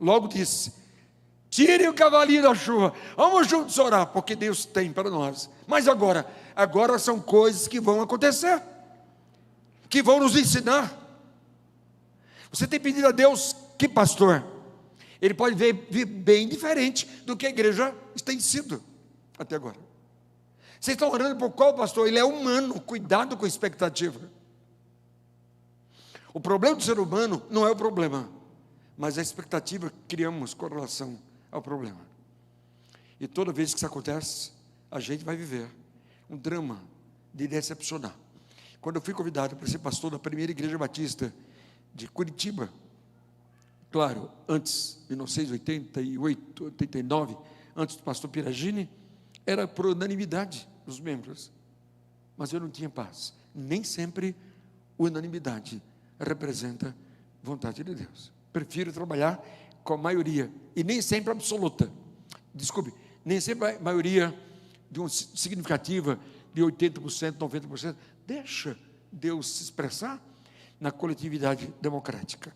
S1: Logo disse: tire o cavalinho da chuva, vamos juntos orar, porque Deus tem para nós. Mas agora são coisas que vão acontecer, que vão nos ensinar. Você tem pedido a Deus que pastor? Ele pode ver bem diferente do que a igreja tem sido até agora. Vocês estão orando por qual pastor? Ele é humano, cuidado com a expectativa. O problema do ser humano não é o problema, mas a expectativa que criamos com relação ao problema. E toda vez que isso acontece, a gente vai viver um drama de decepcionar. Quando eu fui convidado para ser pastor da primeira igreja batista de Curitiba, claro, antes de 1988, 89, antes do pastor Piragini, era por unanimidade. dos membros, mas eu não tinha paz. Nem sempre unanimidade representa vontade de Deus. Prefiro trabalhar com a maioria, e nem sempre absoluta. Desculpe, nem sempre a maioria significativa de 80%, 90%. Deixa Deus se expressar na coletividade democrática.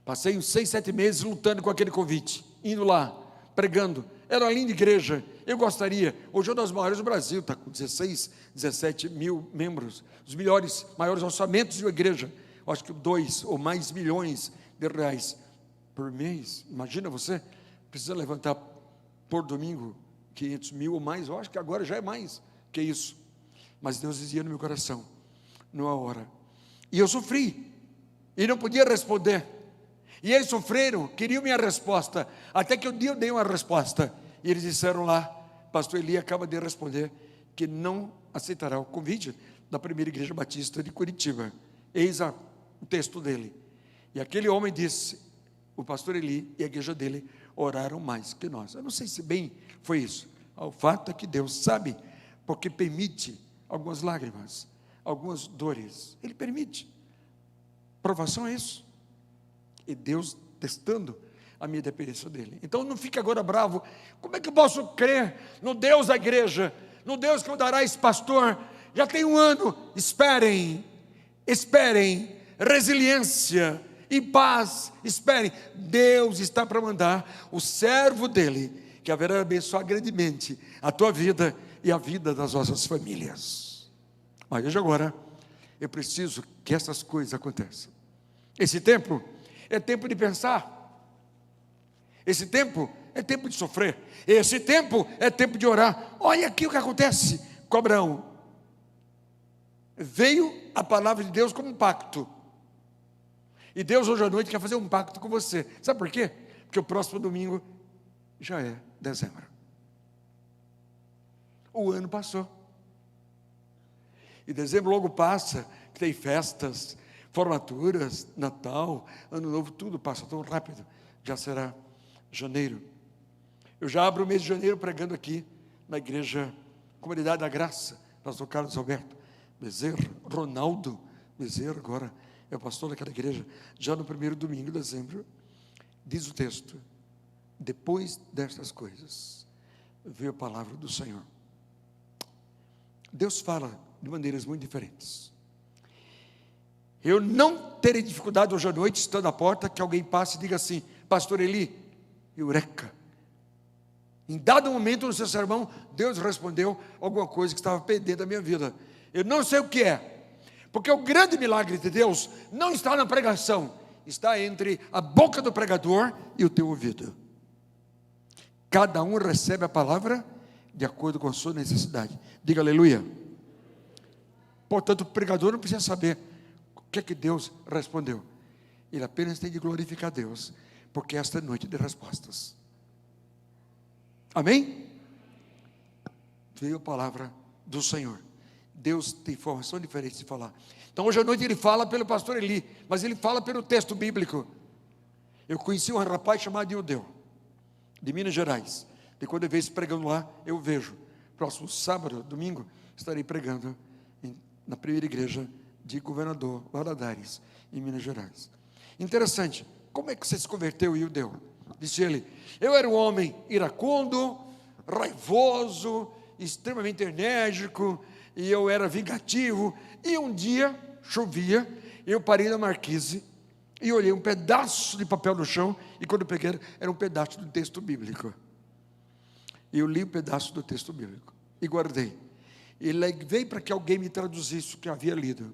S1: Passei uns 6, 7 meses lutando com aquele convite, indo lá, pregando. Era uma linda igreja, eu gostaria. Hoje é uma das maiores do Brasil, está com 16, 17 mil membros, os maiores orçamentos de uma igreja. Eu acho que 2 ou mais milhões de reais por mês. Imagina você, precisa levantar por domingo 500 mil ou mais. Eu acho que agora já é mais que isso. Mas Deus dizia no meu coração, numa hora. E eu sofri, e não podia responder. E eles sofreram, queriam minha resposta, até que um dia eu dei uma resposta, e eles disseram lá, pastor Eli acaba de responder, que não aceitará o convite da primeira igreja batista de Curitiba. Eis o texto dele, e aquele homem disse, o pastor Eli e a igreja dele oraram mais que nós. Eu não sei se bem foi isso, o fato é que Deus sabe, porque permite algumas lágrimas, algumas dores, Ele permite, provação é isso, e Deus testando a minha dependência dEle. Então não fique agora bravo, como é que eu posso crer no Deus da igreja, no Deus que me dará esse pastor, já tem 1 ano, esperem, resiliência e paz, esperem, Deus está para mandar o servo dEle, que haverá abençoar grandemente a tua vida e a vida das nossas famílias. Mas agora, eu preciso que essas coisas aconteçam. Esse tempo é tempo de pensar, esse tempo é tempo de sofrer, esse tempo é tempo de orar. Olha aqui o que acontece com Abraão. Veio a palavra de Deus como um pacto, e Deus hoje à noite quer fazer um pacto com você. Sabe por quê? Porque o próximo domingo já é dezembro. O ano passou, e dezembro logo passa, que tem festas, formaturas, Natal, Ano Novo, tudo passa tão rápido, já será janeiro. Eu já abro o mês de janeiro pregando aqui na igreja Comunidade da Graça, pastor Carlos Alberto Bezerra, Ronaldo Bezerra, agora é o pastor daquela igreja, já no primeiro domingo de dezembro. Diz o texto, depois destas coisas, veio a palavra do Senhor. Deus fala de maneiras muito diferentes. Eu não terei dificuldade hoje à noite, estando à porta, que alguém passe e diga assim, pastor Eli, eureka. Em dado momento no seu sermão, Deus respondeu alguma coisa que estava pendente da minha vida. Eu não sei o que é, porque o grande milagre de Deus não está na pregação, está entre a boca do pregador e o teu ouvido. Cada um recebe a palavra de acordo com a sua necessidade. Diga aleluia. Portanto, o pregador não precisa saber o que é que Deus respondeu. Ele apenas tem de glorificar Deus, porque esta é noite de respostas. Amém? Veio a palavra do Senhor. Deus tem informação diferente de falar. Então hoje à noite ele fala pelo pastor Eli, mas ele fala pelo texto bíblico. Eu conheci um rapaz chamado Ildeu, de Minas Gerais. E quando eu vejo pregando lá, eu vejo. Próximo sábado, domingo, estarei pregando na primeira igreja de Governador Valadares, em Minas Gerais. Interessante, como é que você se converteu, Ildeu? Disse ele, eu era um homem iracundo, raivoso, extremamente enérgico, e eu era vingativo, e um dia, chovia, eu parei na marquise, e olhei um pedaço de papel no chão, e quando eu peguei, era um pedaço do texto bíblico. E eu li um pedaço do texto bíblico, e guardei, e levei para que alguém me traduzisse o que eu havia lido.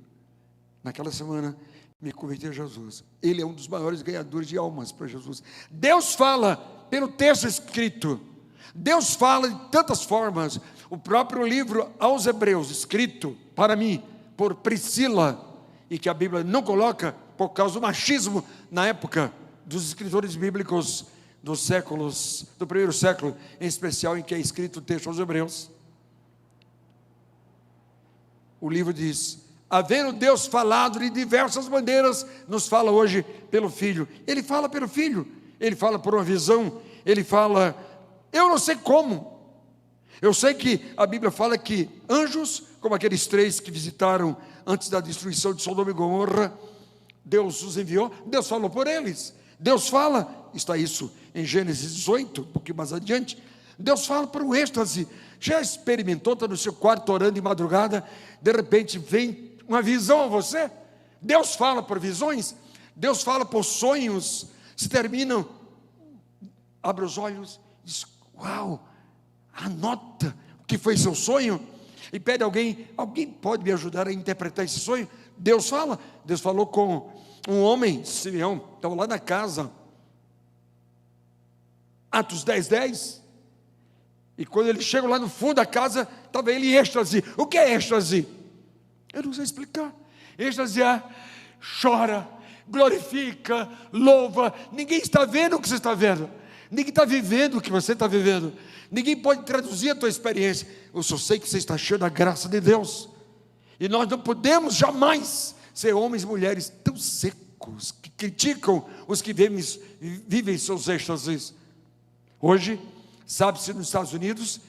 S1: Naquela semana, me converti a Jesus. Ele é um dos maiores ganhadores de almas para Jesus. Deus fala pelo texto escrito, Deus fala de tantas formas. O próprio livro aos Hebreus, escrito para mim, por Priscila, e que a Bíblia não coloca, por causa do machismo, na época dos escritores bíblicos dos séculos, do primeiro século, em especial em que é escrito o texto aos Hebreus. O livro diz, havendo Deus falado de diversas maneiras, nos fala hoje pelo Filho. Ele fala pelo Filho, ele fala por uma visão, ele fala, eu não sei como, Eu sei que a Bíblia fala que anjos, como aqueles 3 que visitaram antes da destruição de Sodoma e Gomorra, Deus os enviou, Deus falou por eles. Deus fala, está isso em Gênesis 18, um pouquinho mais adiante. Deus fala para o êxtase. Já experimentou, está no seu quarto orando de madrugada, de repente vem uma visão a você? Deus fala por visões, Deus fala por sonhos. Se terminam, abre os olhos, diz: uau, anota o que foi seu sonho, e pede alguém pode me ajudar a interpretar esse sonho? Deus fala. Deus falou com um homem, Simeão, estava lá na casa, Atos 10:10, e quando ele chega lá no fundo da casa, estava ele em êxtase. O que é êxtase? Eu não sei explicar. Êxtase é: chora, glorifica, louva. Ninguém está vendo o que você está vendo, ninguém está vivendo o que você está vivendo, ninguém pode traduzir a tua experiência. Eu só sei que você está cheio da graça de Deus, e nós não podemos jamais ser homens e mulheres tão secos, que criticam os que vivem seus êxtases. Hoje, sabe-se nos Estados Unidos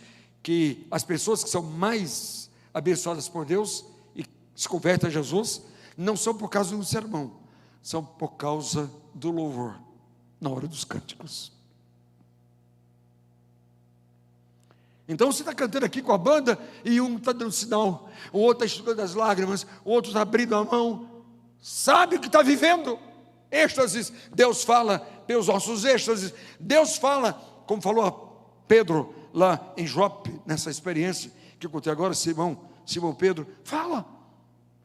S1: que as pessoas que são mais abençoadas por Deus e se convertem a Jesus, não são por causa de um sermão, são por causa do louvor, na hora dos cânticos. Então você está cantando aqui com a banda, e um está dando sinal, o outro está enxugando as lágrimas, o outro está abrindo a mão, sabe o que está vivendo? Êxtases. Deus fala pelos nossos êxtases. Deus fala, como falou a Pedro lá em Jope, nessa experiência que eu contei agora. Simão Pedro fala.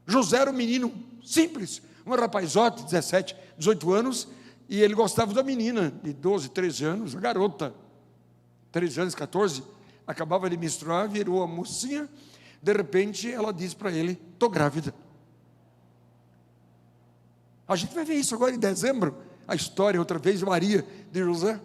S1: José era um menino simples, um rapazote, 17, 18 anos, e ele gostava da menina de 12, 13 anos, a garota, 13 anos, 14, acabava de menstruar, virou a mocinha. De repente ela diz para ele: estou grávida. A gente vai ver isso agora em dezembro, a história outra vez de Maria, de José.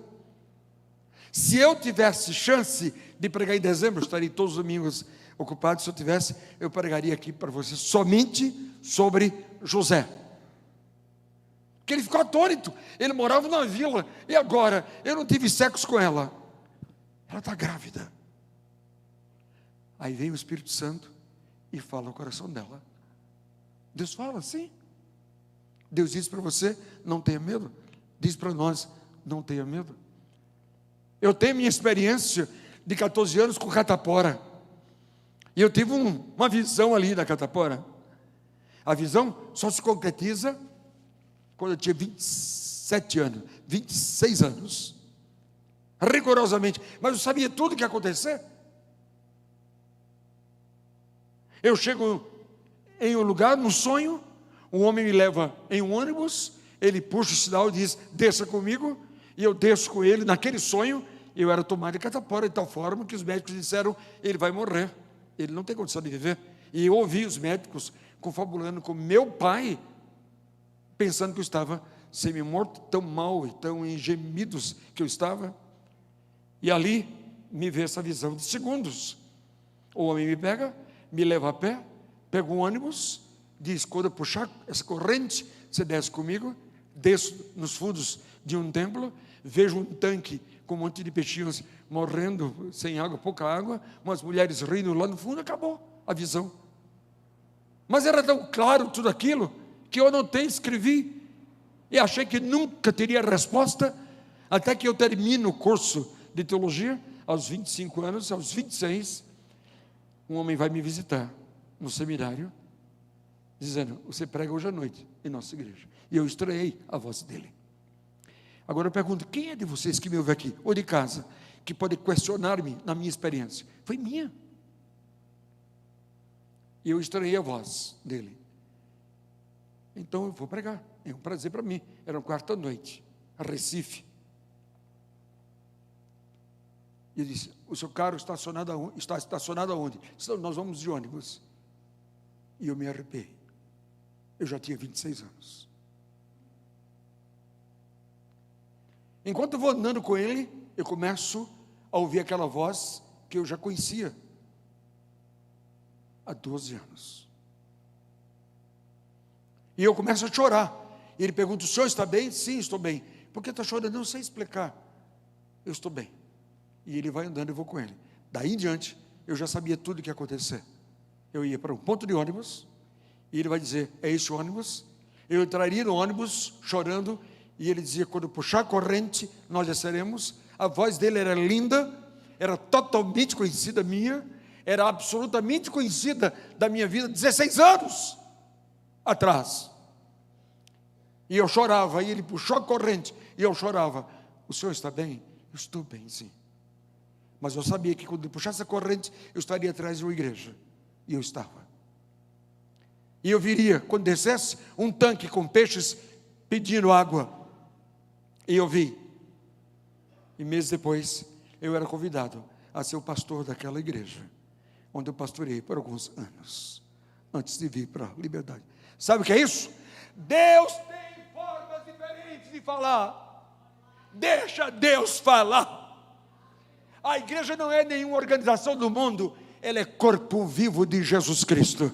S1: Se eu tivesse chance de pregar em dezembro, estaria todos os domingos ocupado. Se eu tivesse, eu pregaria aqui para você somente sobre José, porque ele ficou atônito. Ele morava na vila, e agora? Eu não tive sexo com ela, ela está grávida. Aí vem o Espírito Santo e fala no coração dela. Deus fala assim. Deus diz para você: não tenha medo. Diz para nós: não tenha medo. Eu tenho minha experiência de 14 anos com catapora, e eu tive uma visão ali da catapora. A visão só se concretiza quando eu tinha 27 anos, 26 anos, rigorosamente. Mas eu sabia tudo o que ia acontecer. Eu chego em um lugar, num sonho, um homem me leva em um ônibus, ele puxa o sinal e diz: desça comigo, e eu desço com ele. Naquele sonho, eu era tomado de catapora, de tal forma que os médicos disseram: ele vai morrer, ele não tem condição de viver. E eu ouvi os médicos confabulando com meu pai, pensando que eu estava semi-morto, tão mal e tão em gemidos que eu estava. E ali me veio essa visão de segundos. O homem me pega, me leva a pé, pega um ônibus, diz: quando eu puxar essa corrente, você desce comigo. Desço nos fundos de um templo, vejo um tanque com um monte de peixinhos morrendo, sem água, pouca água, umas mulheres rindo lá no fundo. Acabou a visão. Mas era tão claro tudo aquilo, que eu anotei, escrevi, e achei que nunca teria resposta, até que eu termino o curso de teologia, aos 25 anos, aos 26, um homem vai me visitar no seminário, dizendo: você prega hoje à noite em nossa igreja. E eu estranhei a voz dele. Agora eu pergunto: quem é de vocês que me ouve aqui, ou de casa, que pode questionar-me na minha experiência? Foi minha. E eu estranhei a voz dele. Então eu vou pregar, é um prazer para mim. Era um quarto da noite, a Recife. E ele disse: o seu carro está estacionado aonde? Nós vamos de ônibus. E eu me arrepiei. Eu já tinha 26 anos. Enquanto eu vou andando com ele, eu começo a ouvir aquela voz que eu já conhecia há 12 anos. E eu começo a chorar. E ele pergunta: o senhor está bem? Sim, estou bem. Por que está chorando? Não sei explicar. Eu estou bem. E ele vai andando, eu vou com ele. Daí em diante, eu já sabia tudo o que ia acontecer. Eu ia para um ponto de ônibus, e ele vai dizer, é esse ônibus. Eu entraria no ônibus chorando, e ele dizia, quando puxar a corrente, nós desceremos. A voz dele era linda, era totalmente conhecida minha, era absolutamente conhecida da minha vida, 16 anos atrás. E eu chorava, e ele puxou a corrente, e eu chorava. O senhor está bem? Eu estou bem, sim. Mas eu sabia que quando ele puxasse a corrente, eu estaria atrás de uma igreja. E eu estava. E eu viria, quando descesse, um tanque com peixes pedindo água. E eu vi. E meses depois, eu era convidado a ser o pastor daquela igreja, onde eu pastoreei por alguns anos, antes de vir para a Liberdade. Sabe o que é isso? Deus tem formas diferentes de falar. Deixa Deus falar. A igreja não é nenhuma organização do mundo, ela é corpo vivo de Jesus Cristo.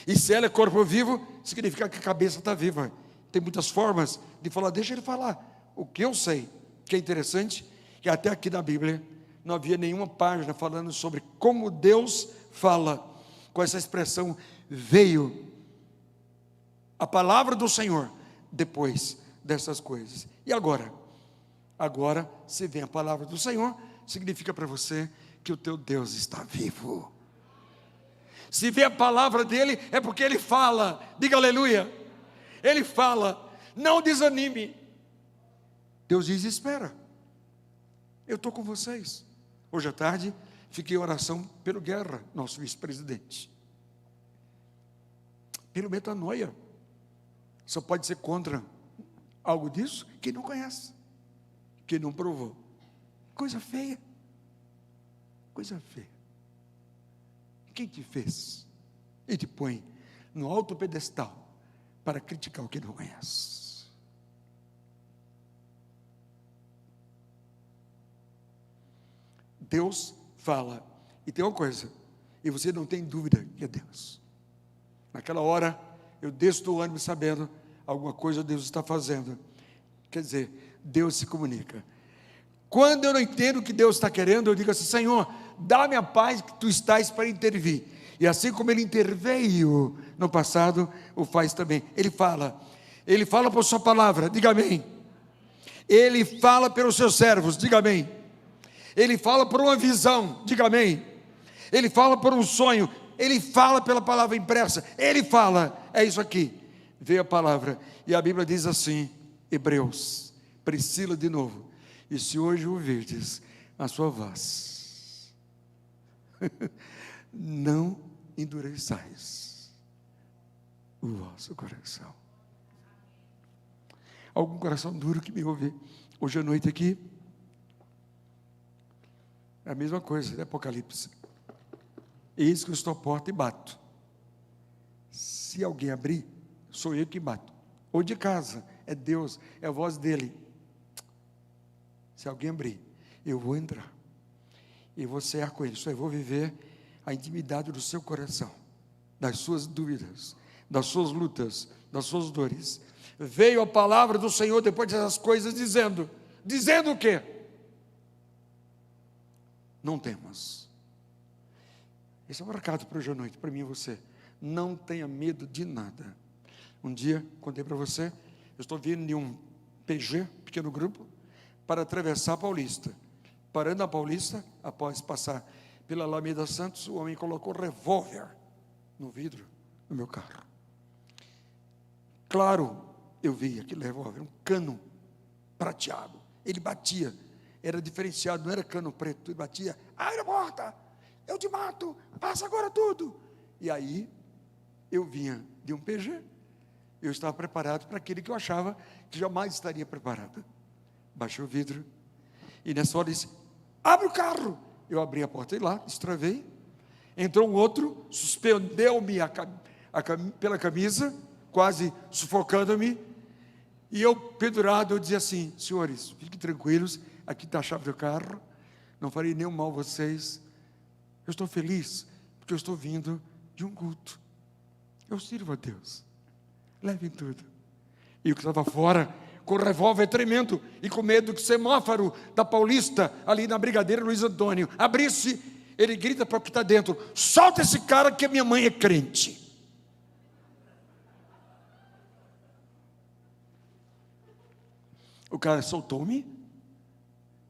S1: E se ela é corpo vivo, significa que a cabeça está viva. Tem muitas formas de falar, deixa ele falar. O que eu sei, que é interessante, que até aqui na Bíblia, não havia nenhuma página falando sobre como Deus fala, com essa expressão, veio a palavra do Senhor, depois dessas coisas. E agora? Agora, se vem a palavra do Senhor, significa para você que o teu Deus está vivo. Se vê a palavra dele, é porque ele fala. Diga aleluia. Ele fala, não desanime. Deus diz, espera, eu estou com vocês. Hoje à tarde, fiquei em oração pelo Guerra, nosso vice-presidente. Pelo metanoia. Só pode ser contra algo disso quem não conhece, quem não provou. Coisa feia. Coisa feia. Quem te fez e te põe no alto pedestal para criticar o que não conhece? Deus fala, e tem uma coisa, e você não tem dúvida que é Deus. Naquela hora, eu desço do ônibus sabendo, alguma coisa Deus está fazendo. Quer dizer, Deus se comunica. Quando eu não entendo o que Deus está querendo, eu digo assim, Senhor, dá-me a paz que tu estás para intervir. E assim como ele interveio no passado, o faz também. Ele fala por sua palavra, diga amém. Ele fala pelos seus servos, diga amém. Ele fala por uma visão, diga amém. Ele fala por um sonho, ele fala pela palavra impressa, ele fala, é isso aqui. Veio a palavra, e a Bíblia diz assim, Hebreus, Priscila de novo, e se hoje ouvirdes a sua voz, não endureçais o vosso coração. Algum coração duro que me ouve hoje à noite aqui? É a mesma coisa, é Apocalipse. Eis que eu estou à porta e bato. Se alguém abrir, sou eu que bato. Ou de casa, é Deus, é a voz dele. Se alguém abrir, eu vou entrar. E vou cear com ele. Só eu vou viver a intimidade do seu coração, das suas dúvidas, das suas lutas, das suas dores. Veio a palavra do Senhor depois dessas coisas, dizendo o quê? Não temas. Esse é um recado para hoje à noite, para mim e você. Não tenha medo de nada. Um dia, contei para você, eu estou vindo de um PG, pequeno grupo, para atravessar a Paulista. Parando na Paulista, após passar pela Alameda Santos, o homem colocou revólver no vidro do meu carro. Claro, eu vi aquele revólver, um cano prateado. Ele batia, era diferenciado, não era cano preto, ele batia, abre a porta, eu te mato, passa agora tudo. E aí, eu vinha de um PG, eu estava preparado para aquele que eu achava que jamais estaria preparado. Baixei o vidro, e nessa hora disse, abre o carro. Eu abri a porta e lá, destravei, entrou um outro, suspendeu-me pela camisa, quase sufocando-me, e eu pendurado, eu dizia assim, senhores, fiquem tranquilos, aqui está a chave do carro, não farei nenhum mal a vocês, eu estou feliz, porque eu estou vindo de um culto, eu sirvo a Deus, levem tudo. E o que estava fora com revólver tremendo e com medo que o semáforo da Paulista, ali na Brigadeiro Luiz Antônio, abrisse. Ele grita para o que está dentro: solta esse cara que a minha mãe é crente. O cara soltou-me,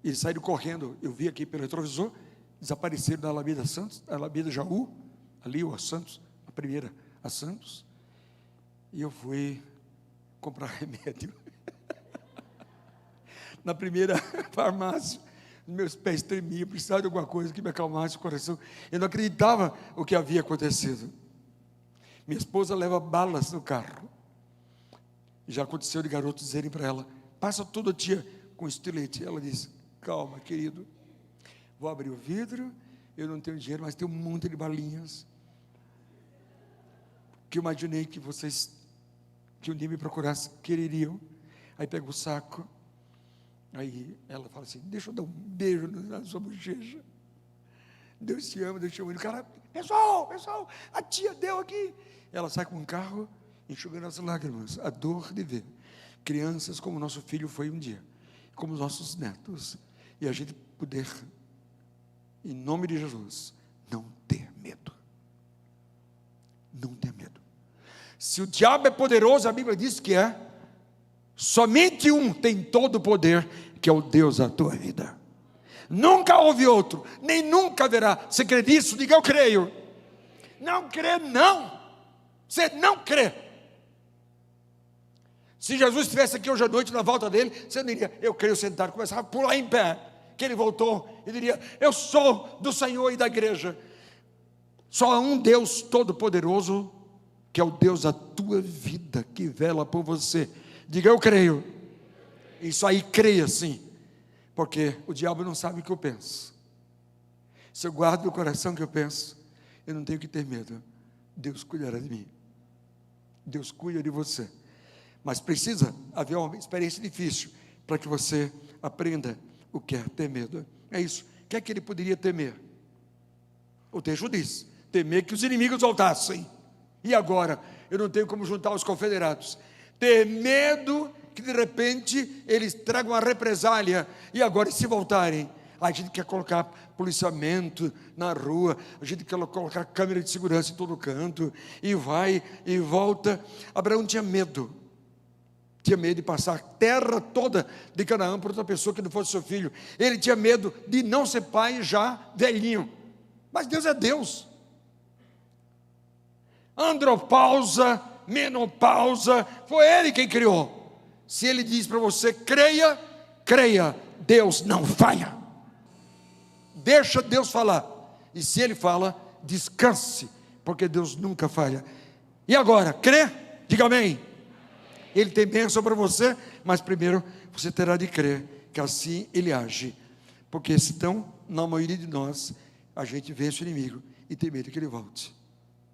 S1: eles saíram correndo. Eu vi aqui pelo retrovisor, desapareceram da Alameda Santos, Alameda Jaú, ali o Santos, a primeira, a Santos. E eu fui comprar remédio. Na primeira farmácia, meus pés tremiam, precisava de alguma coisa que me acalmasse o coração. Eu não acreditava o que havia acontecido. Minha esposa leva balas no carro. Já aconteceu de garotos dizerem para ela: passa todo dia com estilete. Ela disse: calma, querido, vou abrir o vidro, eu não tenho dinheiro, mas tem um monte de balinhas, que eu imaginei que vocês, que um dia me procurassem, quereriam. Aí pega o saco, aí ela fala assim: deixa eu dar um beijo na sua bochecha, Deus te ama, Deus te ama. E o cara: pessoal, a tia deu aqui. Ela sai com um carro, enxugando as lágrimas, a dor de ver crianças como nosso filho foi um dia, como os nossos netos, e a gente poder, em nome de Jesus, não ter medo. Não ter medo. Se o diabo é poderoso, a Bíblia diz que é. Somente um tem todo o poder, que é o Deus da tua vida. Nunca houve outro, nem nunca haverá. Você crê nisso? Diga: eu creio. Não crê, não. Você não crê. Se Jesus estivesse aqui hoje à noite, na volta dele, você não diria: eu creio, sentado, começava a pular em pé, que ele voltou, e diria: eu sou do Senhor e da igreja. Só há um Deus todo-poderoso, que é o Deus da tua vida, que vela por você. Diga: eu creio. Isso aí, creia sim, porque o diabo não sabe o que eu penso. Se eu guardo no coração o que eu penso, eu não tenho que ter medo. Deus cuidará de mim, Deus cuida de você. Mas precisa haver uma experiência difícil para que você aprenda o que é ter medo. É isso. O que é que ele poderia temer? O texto diz: temer que os inimigos voltassem. E agora? Eu não tenho como juntar os confederados. Ter medo que de repente eles tragam a represália. E agora, se voltarem? A gente quer colocar policiamento na rua, a gente quer colocar câmera de segurança em todo canto, e vai e volta. Abraão tinha medo. Tinha medo de passar a terra toda de Canaã para outra pessoa que não fosse seu filho. Ele tinha medo de não ser pai já velhinho. Mas Deus é Deus. Andropausa, menopausa, foi Ele quem criou. Se Ele diz para você: creia, creia. Deus não falha. Deixa Deus falar. E se Ele fala, descanse, porque Deus nunca falha. E agora, crê? Diga amém. Ele tem bênção para você, mas primeiro você terá de crer que assim Ele age. Porque senão, na maioria de nós, a gente vence o inimigo e tem medo que ele volte.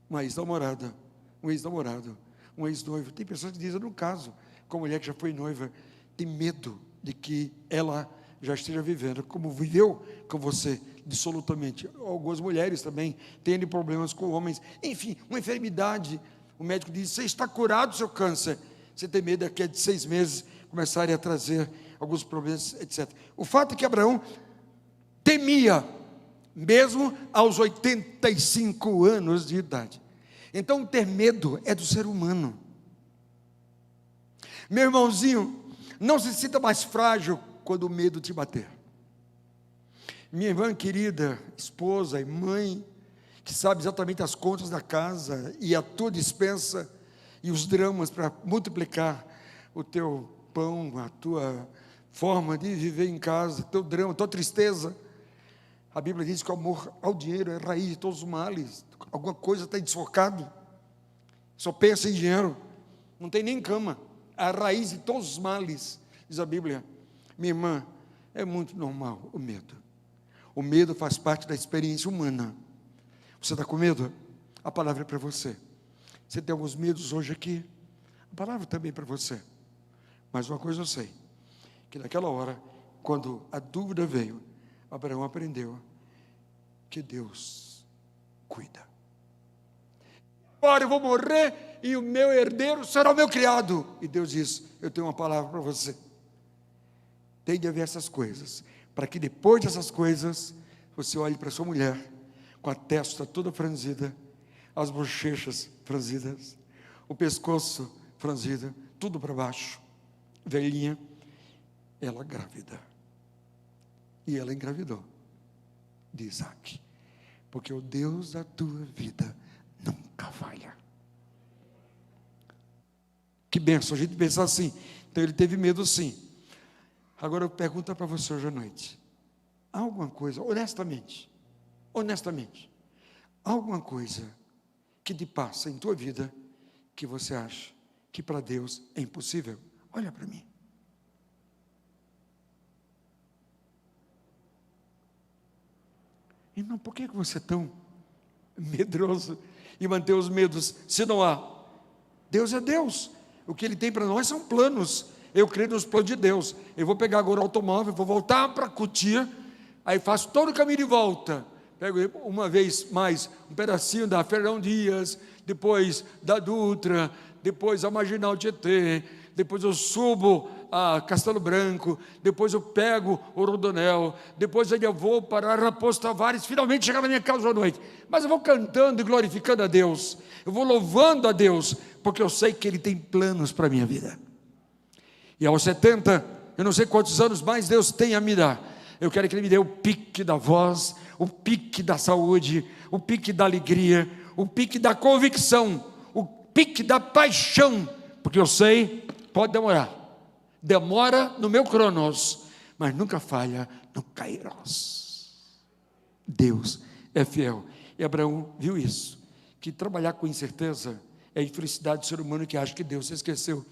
S1: Uma ex-namorada, um ex-namorado, um ex-noivo. Tem pessoas que dizem: eu não caso com a mulher que já foi noiva. Tem medo de que ela já esteja vivendo como viveu com você, dissolutamente. Algumas mulheres também têm problemas com homens. Enfim, uma enfermidade. O médico diz: você está curado do seu câncer. Você tem medo daqui a 6 meses começarem a trazer alguns problemas, etc. O fato é que Abraão temia, mesmo aos 85 anos de idade. Então, ter medo é do ser humano. Meu irmãozinho, não se sinta mais frágil quando o medo te bater. Minha irmã querida, esposa e mãe, que sabe exatamente as contas da casa e a tua despensa e os dramas para multiplicar o teu pão, a tua forma de viver em casa, teu drama, tua tristeza. A Bíblia diz que o amor ao dinheiro é a raiz de todos os males. Alguma coisa está desfocado, só pensa em dinheiro, não tem nem cama. A raiz de todos os males, diz a Bíblia. Minha irmã, é muito normal o medo. O medo faz parte da experiência humana. Você está com medo? A palavra é para você. Você tem alguns medos hoje aqui, a palavra também é para você. Mas uma coisa eu sei, que naquela hora, quando a dúvida veio, Abraão aprendeu que Deus cuida. Agora eu vou morrer, e o meu herdeiro será o meu criado. E Deus diz: eu tenho uma palavra para você. Tem de haver essas coisas, para que depois dessas coisas, você olhe para sua mulher, com a testa toda franzida, as bochechas franzidas, o pescoço franzido, tudo para baixo, velhinha, ela grávida. E ela engravidou de Isaac, porque o Deus da tua vida nunca falha. Que benção, a gente pensa assim. Então ele teve medo sim. Agora eu pergunto para você hoje à noite: há alguma coisa, honestamente, há alguma coisa que te passa em tua vida que você acha que para Deus é impossível? Olha para mim. Irmão, por que você é tão medroso e manter os medos se não há? Deus é Deus. O que Ele tem para nós são planos. Eu creio nos planos de Deus. Eu vou pegar agora o automóvel, vou voltar para Cotia, aí faço todo o caminho de volta. Pego uma vez mais um pedacinho da Fernão Dias, depois da Dutra, depois a Marginal Tietê, depois eu subo a Castelo Branco, depois eu pego o Rodonel, depois eu vou para Raposo Tavares, finalmente chegar na minha casa à noite. Mas eu vou cantando e glorificando a Deus, eu vou louvando a Deus, porque eu sei que Ele tem planos para a minha vida. E aos 70, eu não sei quantos anos mais Deus tem a me dar, eu quero que Ele me dê o pique da voz, o pique da saúde, o pique da alegria, o pique da convicção, o pique da paixão, porque eu sei, pode demorar, demora no meu cronos, mas nunca falha no kairos. Deus é fiel. E Abraão viu isso, que trabalhar com incerteza é a infelicidade do ser humano que acha que Deus se esqueceu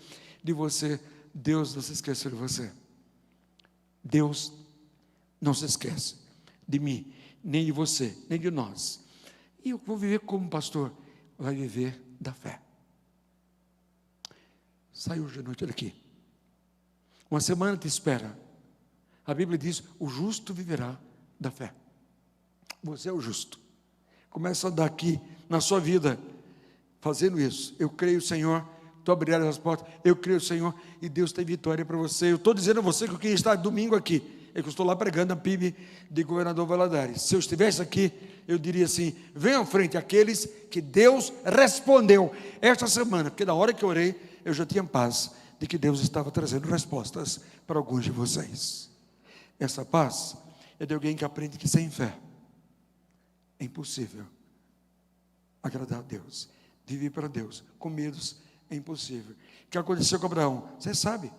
S1: de você. Deus não se esqueceu de você. Deus não se esquece de mim, nem de você, nem de nós. E eu vou viver como pastor? Vai viver da fé. Sai hoje à noite, olha aqui. Uma semana te espera. A Bíblia diz: o justo viverá da fé. Você é o justo. Começa a andar aqui na sua vida, fazendo isso. Eu creio, Senhor, Tu abrirás as portas. Eu creio, Senhor, e Deus tem vitória para você. Eu estou dizendo a você que eu queria estar domingo aqui. É que eu estou lá pregando a PIB de Governador Valadares. Se eu estivesse aqui, eu diria assim: venham à frente aqueles que Deus respondeu esta semana, porque na hora que eu orei, eu já tinha paz de que Deus estava trazendo respostas para alguns de vocês. Essa paz é de alguém que aprende que sem fé é impossível agradar a Deus, viver para Deus. Com medos é impossível. O que aconteceu com Abraão? Você sabe.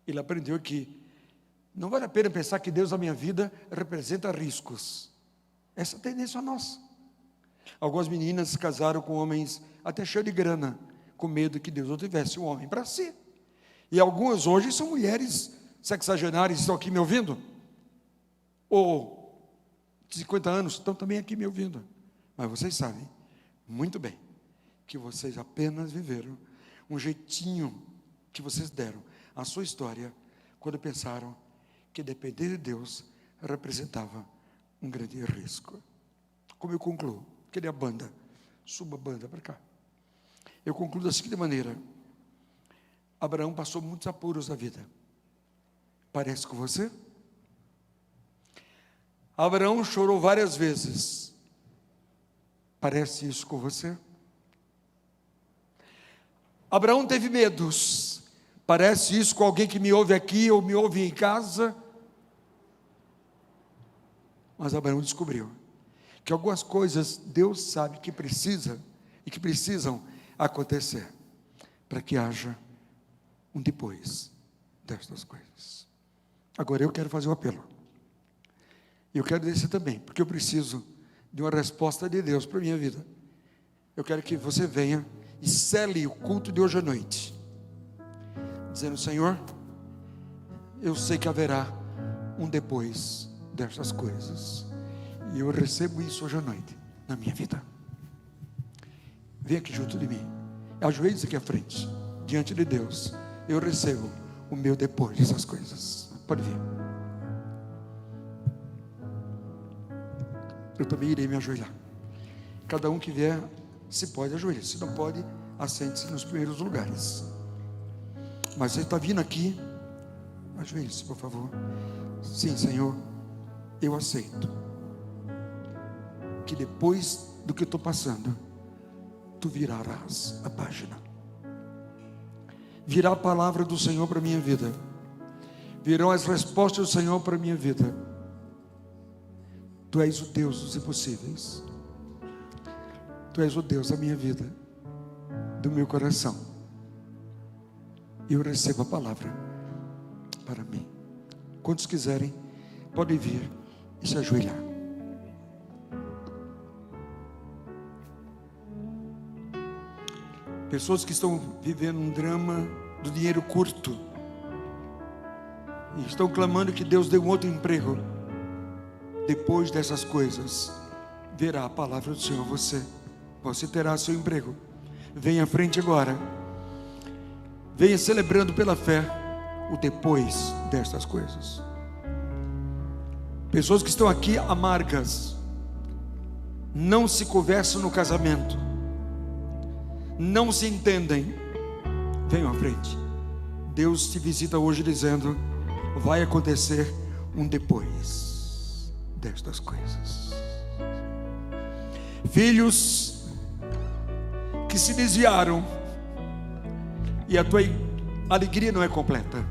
S1: Ele aprendeu que não vale a pena pensar que Deus na minha vida representa riscos. Essa tendência é nossa. Algumas meninas se casaram com homens até cheios de grana, com medo que Deus não tivesse um homem para si. E algumas hoje são mulheres sexagenárias, estão aqui me ouvindo, ou de 50 anos, estão também aqui me ouvindo, mas vocês sabem muito bem que vocês apenas viveram um jeitinho que vocês deram à sua história, quando pensaram que depender de Deus representava um grande risco. Como eu concluo? Cadê a banda? Suba a banda para cá. Eu concluo da seguinte maneira: Abraão passou muitos apuros na vida. Parece com você? Abraão chorou várias vezes. Parece isso com você? Abraão teve medos. Parece isso com alguém que me ouve aqui ou me ouve em casa? Mas Abraão descobriu que algumas coisas Deus sabe que precisa e que precisam acontecer para que haja um depois destas coisas. Agora eu quero fazer um apelo. Eu quero descer também, porque eu preciso de uma resposta de Deus para a minha vida. Eu quero que você venha e cele o culto de hoje à noite, dizendo: Senhor, eu sei que haverá um depois destas coisas, e eu recebo isso hoje à noite na minha vida. Vem aqui junto de mim, ajoelhe-se aqui à frente, diante de Deus. Eu recebo o meu depois dessas coisas. Pode vir. Eu também irei me ajoelhar. Cada um que vier, se pode, ajoelhe. Se não pode, assente-se nos primeiros lugares. Mas você está vindo aqui, ajoelhe-se, por favor. Sim, Senhor, eu aceito que depois do que eu estou passando, Tu virarás a página. Virá a palavra do Senhor para a minha vida. Virão as respostas do Senhor para a minha vida. Tu és o Deus dos impossíveis. Tu és o Deus da minha vida, do meu coração. E eu recebo a palavra para mim. Quantos quiserem, podem vir e se ajoelhar. Pessoas que estão vivendo um drama do dinheiro curto e estão clamando que Deus dê um outro emprego. Depois dessas coisas, verá a palavra do Senhor. Você terá seu emprego. Venha à frente agora. Venha celebrando pela fé o depois destas coisas. Pessoas que estão aqui amargas, não se conversam no casamento, não se entendem, venham à frente. Deus te visita hoje dizendo: vai acontecer um depois destas coisas. Filhos que se desviaram e a tua alegria não é completa.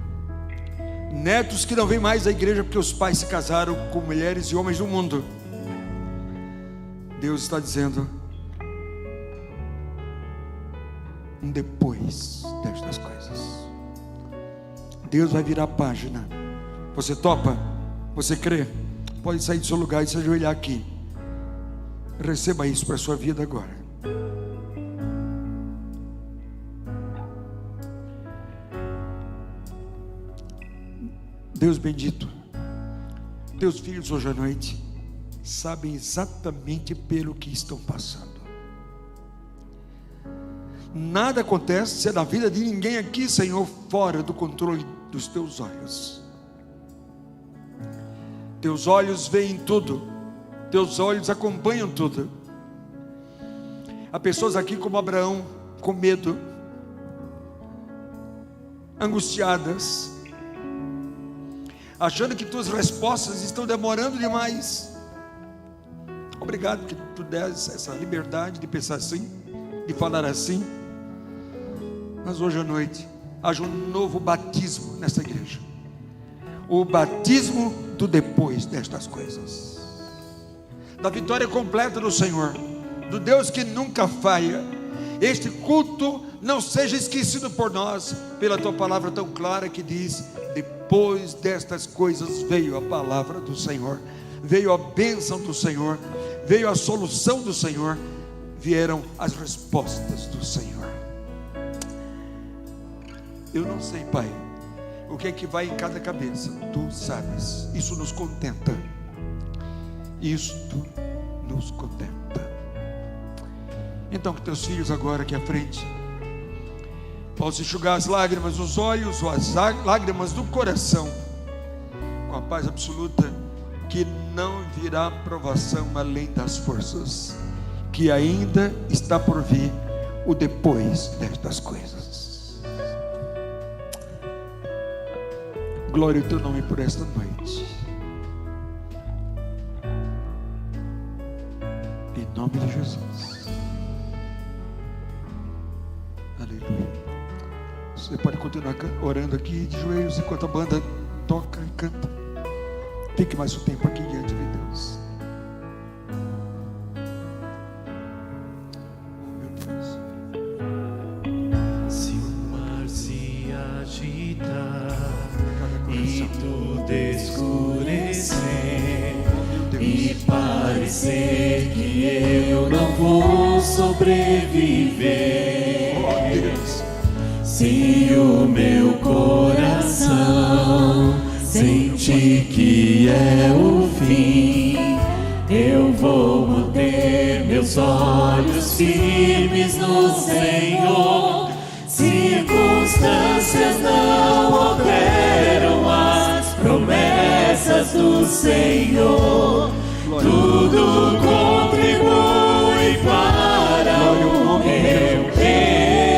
S1: Netos que não vêm mais à igreja porque os pais se casaram com mulheres e homens do mundo. Deus está dizendo: um depois destas coisas. Deus vai virar a página. Você topa? Você crê? Pode sair do seu lugar e se ajoelhar aqui. Receba isso para a sua vida agora. Deus bendito, teus filhos hoje à noite sabem exatamente pelo que estão passando. Nada acontece na vida de ninguém aqui, Senhor, fora do controle dos teus olhos. Teus olhos veem tudo, teus olhos acompanham tudo. Há pessoas aqui como Abraão, com medo, angustiadas, achando que tuas respostas estão demorando demais. Obrigado que tu desse essa liberdade de pensar assim, de falar assim. Mas hoje à noite haja um novo batismo nessa igreja, o batismo do depois destas coisas, da vitória completa do Senhor, do Deus que nunca falha. Este culto não seja esquecido por nós, pela tua palavra tão clara que diz: depois destas coisas veio a palavra do Senhor, veio a bênção do Senhor, veio a solução do Senhor, vieram as respostas do Senhor. Eu não sei, Pai, o que é que vai em cada cabeça, Tu sabes. Isso nos contenta, isto nos contenta. Então que teus filhos agora aqui à frente possam enxugar as lágrimas dos olhos ou as lágrimas do coração, com a paz absoluta que não virá provação além das forças, que ainda está por vir o depois destas coisas. Glória ao teu nome por esta noite, em nome de Jesus. Aleluia. Você pode continuar orando aqui de joelhos enquanto a banda toca e canta. Fique mais um tempo aqui diante de Deus. Oh, meu Deus.
S3: Se o mar se agitar e tudo escurecer e parecer que eu não vou sobreviver,
S1: Oh, Deus.
S3: se o meu coração sente que é o fim, eu vou manter meus olhos firmes no Senhor. Circunstâncias não alteram as promessas do Senhor. Tudo contribui para o meu bem.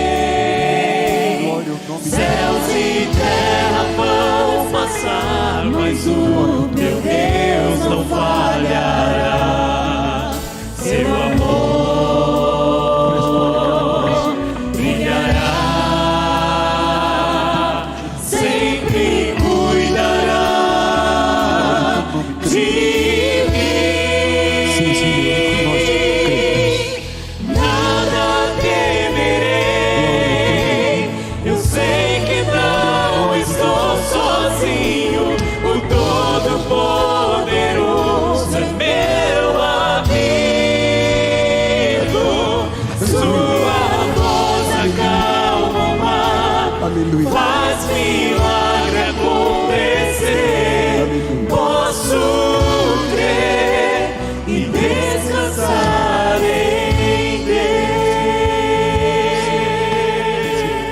S1: Aleluia.
S3: Faz milagre acontecer.
S1: Aleluia.
S3: Posso crer e descansar em Deus.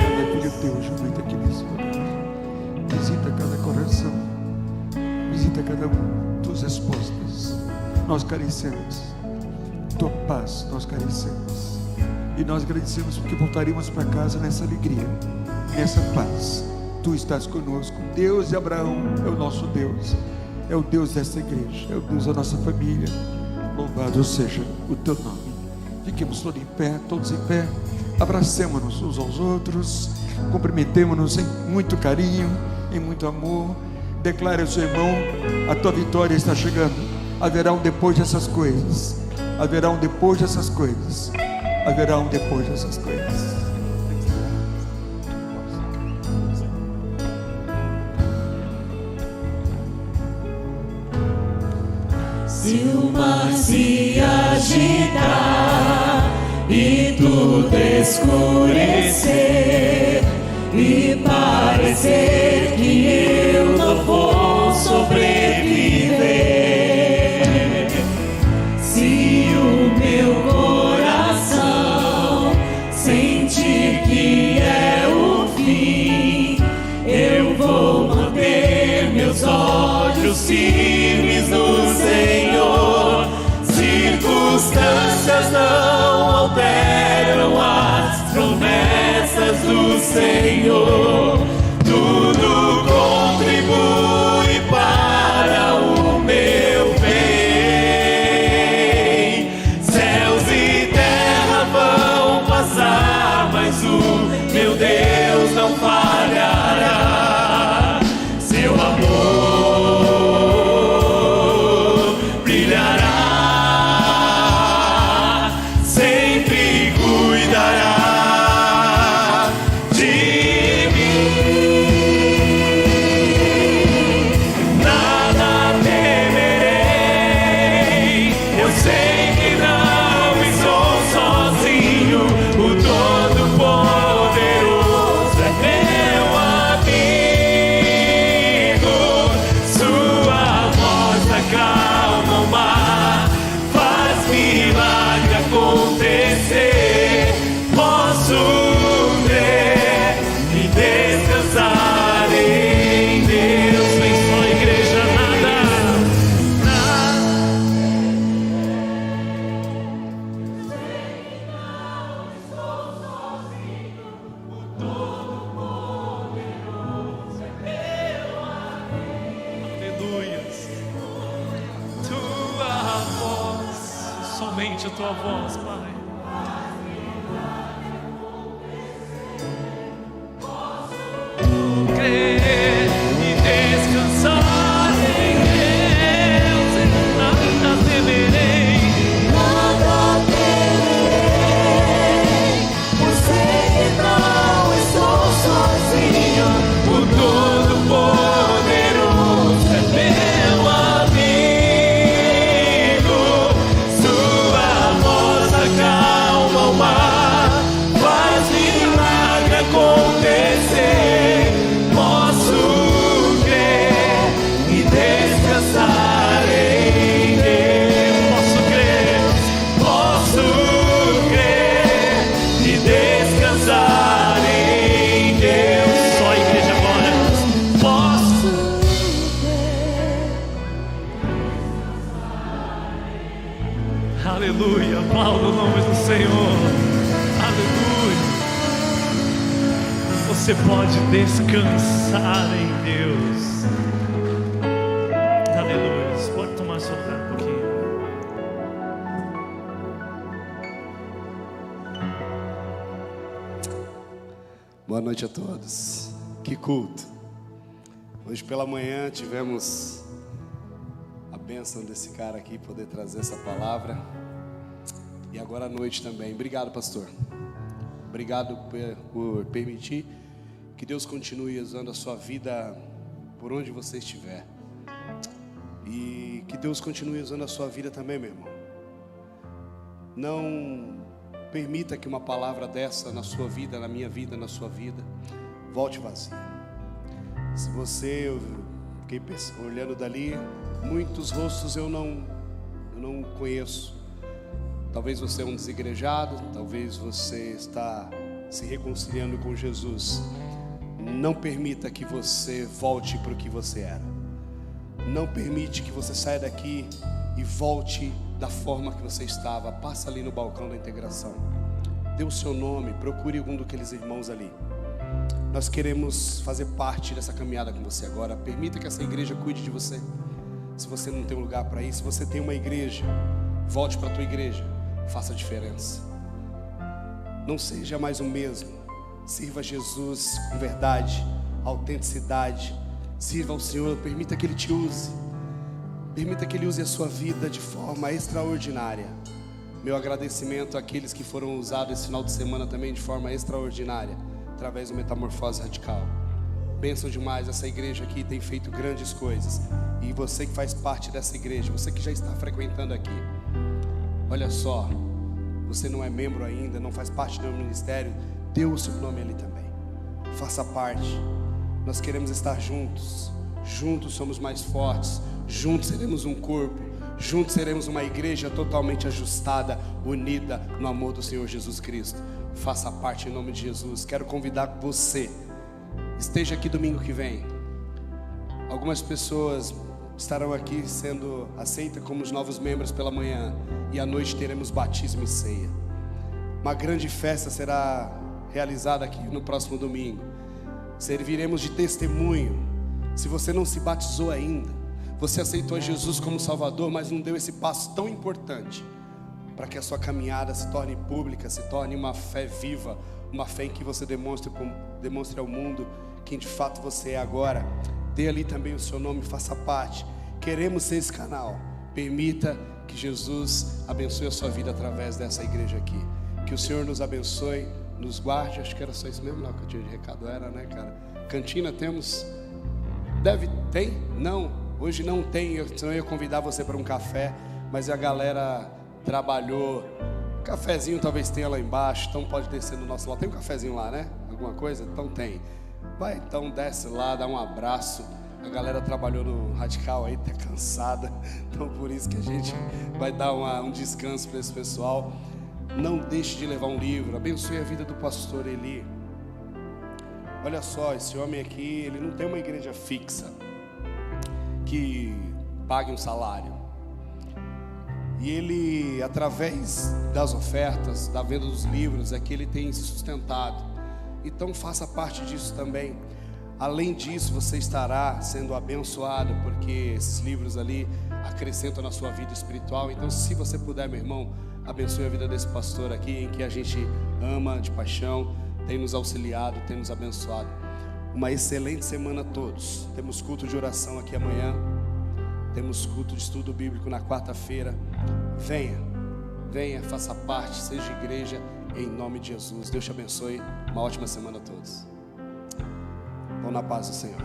S1: Cada filho teu junto aqui nesse lugar. Visita cada coração. Visita cada um. Tuas respostas. Nós carecemos. Tua paz nós carecemos. E nós agradecemos porque voltaremos para casa nessa alegria, nessa paz. Tu estás conosco. Deus de Abraão é o nosso Deus. É o Deus desta igreja. É o Deus da nossa família. Louvado seja o teu nome. Fiquemos todos em pé, todos em pé. Abracemos-nos uns aos outros. Cumprimentemos-nos em muito carinho, em muito amor. Declare ao seu irmão: a tua vitória está chegando. Haverá um depois dessas coisas. Haverá um depois dessas coisas. Haverá um depois dessas coisas.
S3: Se o mar se agitar e tudo escurecer e parecer que eu não vou sobreviver, se o meu coração sentir que é o fim, eu vou manter meus olhos firmes no Senhor. Circunstâncias não alteram as promessas do Senhor. Tudo contribui para o meu bem. Céus e terra vão passar, mas o meu Deus não falhará. Seu amor brilhará, sempre cuidará de mim. Nada temerei, eu sei que não estou sozinho. O Todo-Poderoso é meu amigo. Sua voz acalma o mar, faz milagre acontecer. Posso crer e descansar em Deus. Vem só, igreja, nada. Aleluias. Tua voz, somente a tua voz, Pai. Crer e descansar em Deus, e nada temerei. Nada temerei, eu sei que não estou sozinho. O Todo-Poderoso é meu amigo. Sua voz acalma o mar, faz milagre acontecer. Posso crer e descansar em Deus. Posso crer e descansar em Deus. Só a igreja agora. Posso crer. Aleluia, aplauda o nome do Senhor. Aleluia. Você pode descansar em Deus. Aleluia. Você pode tomar seu lugar um pouquinho.
S4: Boa noite a todos. Que culto. Hoje pela manhã tivemos a bênção desse cara aqui poder trazer essa palavra. E agora à noite também. Obrigado, pastor. Obrigado por permitir que Deus continue usando a sua vida por onde você estiver. E que Deus continue usando a sua vida também, meu irmão. Não permita que uma palavra dessa na sua vida, na minha vida, na sua vida, volte vazia. Se você, eu fiquei olhando dali, muitos rostos eu não conheço. Talvez você é um desigrejado, talvez você está se reconciliando com Jesus. Não permita que você volte para o que você era. Não permite que você saia daqui e volte da forma que você estava. Passa ali no balcão da integração. Dê o seu nome, procure algum daqueles irmãos ali. Nós queremos fazer parte dessa caminhada com você agora. Permita que essa igreja cuide de você. Se você não tem um lugar para ir, se você tem uma igreja, volte para a tua igreja. Faça a diferença. Não seja mais o mesmo. Sirva Jesus com verdade, autenticidade. Sirva ao Senhor, permita que Ele te use. Permita que Ele use a sua vida de forma extraordinária. Meu agradecimento àqueles que foram usados esse final de semana também de forma extraordinária, através do Metamorfose Radical. Bênção demais, essa igreja aqui tem feito grandes coisas. E você que faz parte dessa igreja, você que já está frequentando aqui, olha só, você não é membro ainda, não faz parte do meu ministério, dê o seu nome ali também. Faça parte. Nós queremos estar juntos. Juntos somos mais fortes. Juntos seremos um corpo. Juntos seremos uma igreja totalmente ajustada, unida no amor do Senhor Jesus Cristo. Faça parte em nome de Jesus. Quero convidar você. Esteja aqui domingo que vem. Algumas pessoas estarão aqui sendo aceitas como os novos membros pela manhã. E à noite teremos batismo e ceia. Uma grande festa será realizada aqui no próximo domingo. Serviremos de testemunho. Se você não se batizou ainda, você aceitou Jesus como Salvador, mas não deu esse passo tão importante para que a sua caminhada se torne pública, se torne uma fé viva, uma fé em que você demonstre ao mundo quem de fato você é agora. Dê ali também o seu nome, faça parte. Queremos ser esse canal. Permita que Jesus abençoe a sua vida através dessa igreja aqui. Que o Senhor nos abençoe, nos guarde. Acho que era só isso mesmo, não, que eu tinha de recado era, né, cara? Cantina temos? Tem? Não, hoje não tem. Senão eu ia convidar você para um café, mas a galera trabalhou. Cafezinho talvez tenha lá embaixo, então pode descer no nosso lado. Tem um cafezinho lá, né? Alguma coisa? Então tem. Vai, então desce lá, dá um abraço. A galera trabalhou no Radical aí, tá cansada. Então por isso que a gente vai dar um descanso para esse pessoal. Não deixe de levar um livro. Abençoe a vida do pastor Eli. Olha só, esse homem aqui, ele não tem uma igreja fixa que pague um salário. E ele, através das ofertas, da venda dos livros, é que ele tem se sustentado. Então faça parte disso também. Além disso, você estará sendo abençoado, porque esses livros ali acrescentam na sua vida espiritual. Então, se você puder, meu irmão, abençoe a vida desse pastor aqui, em que a gente ama de paixão, tem nos auxiliado, tem nos abençoado. Uma excelente semana a todos. Temos culto de oração aqui amanhã. Temos culto de estudo bíblico na quarta-feira. Venha, faça parte, seja igreja, em nome de Jesus. Deus te abençoe. Uma ótima semana a todos. Vão na paz do Senhor.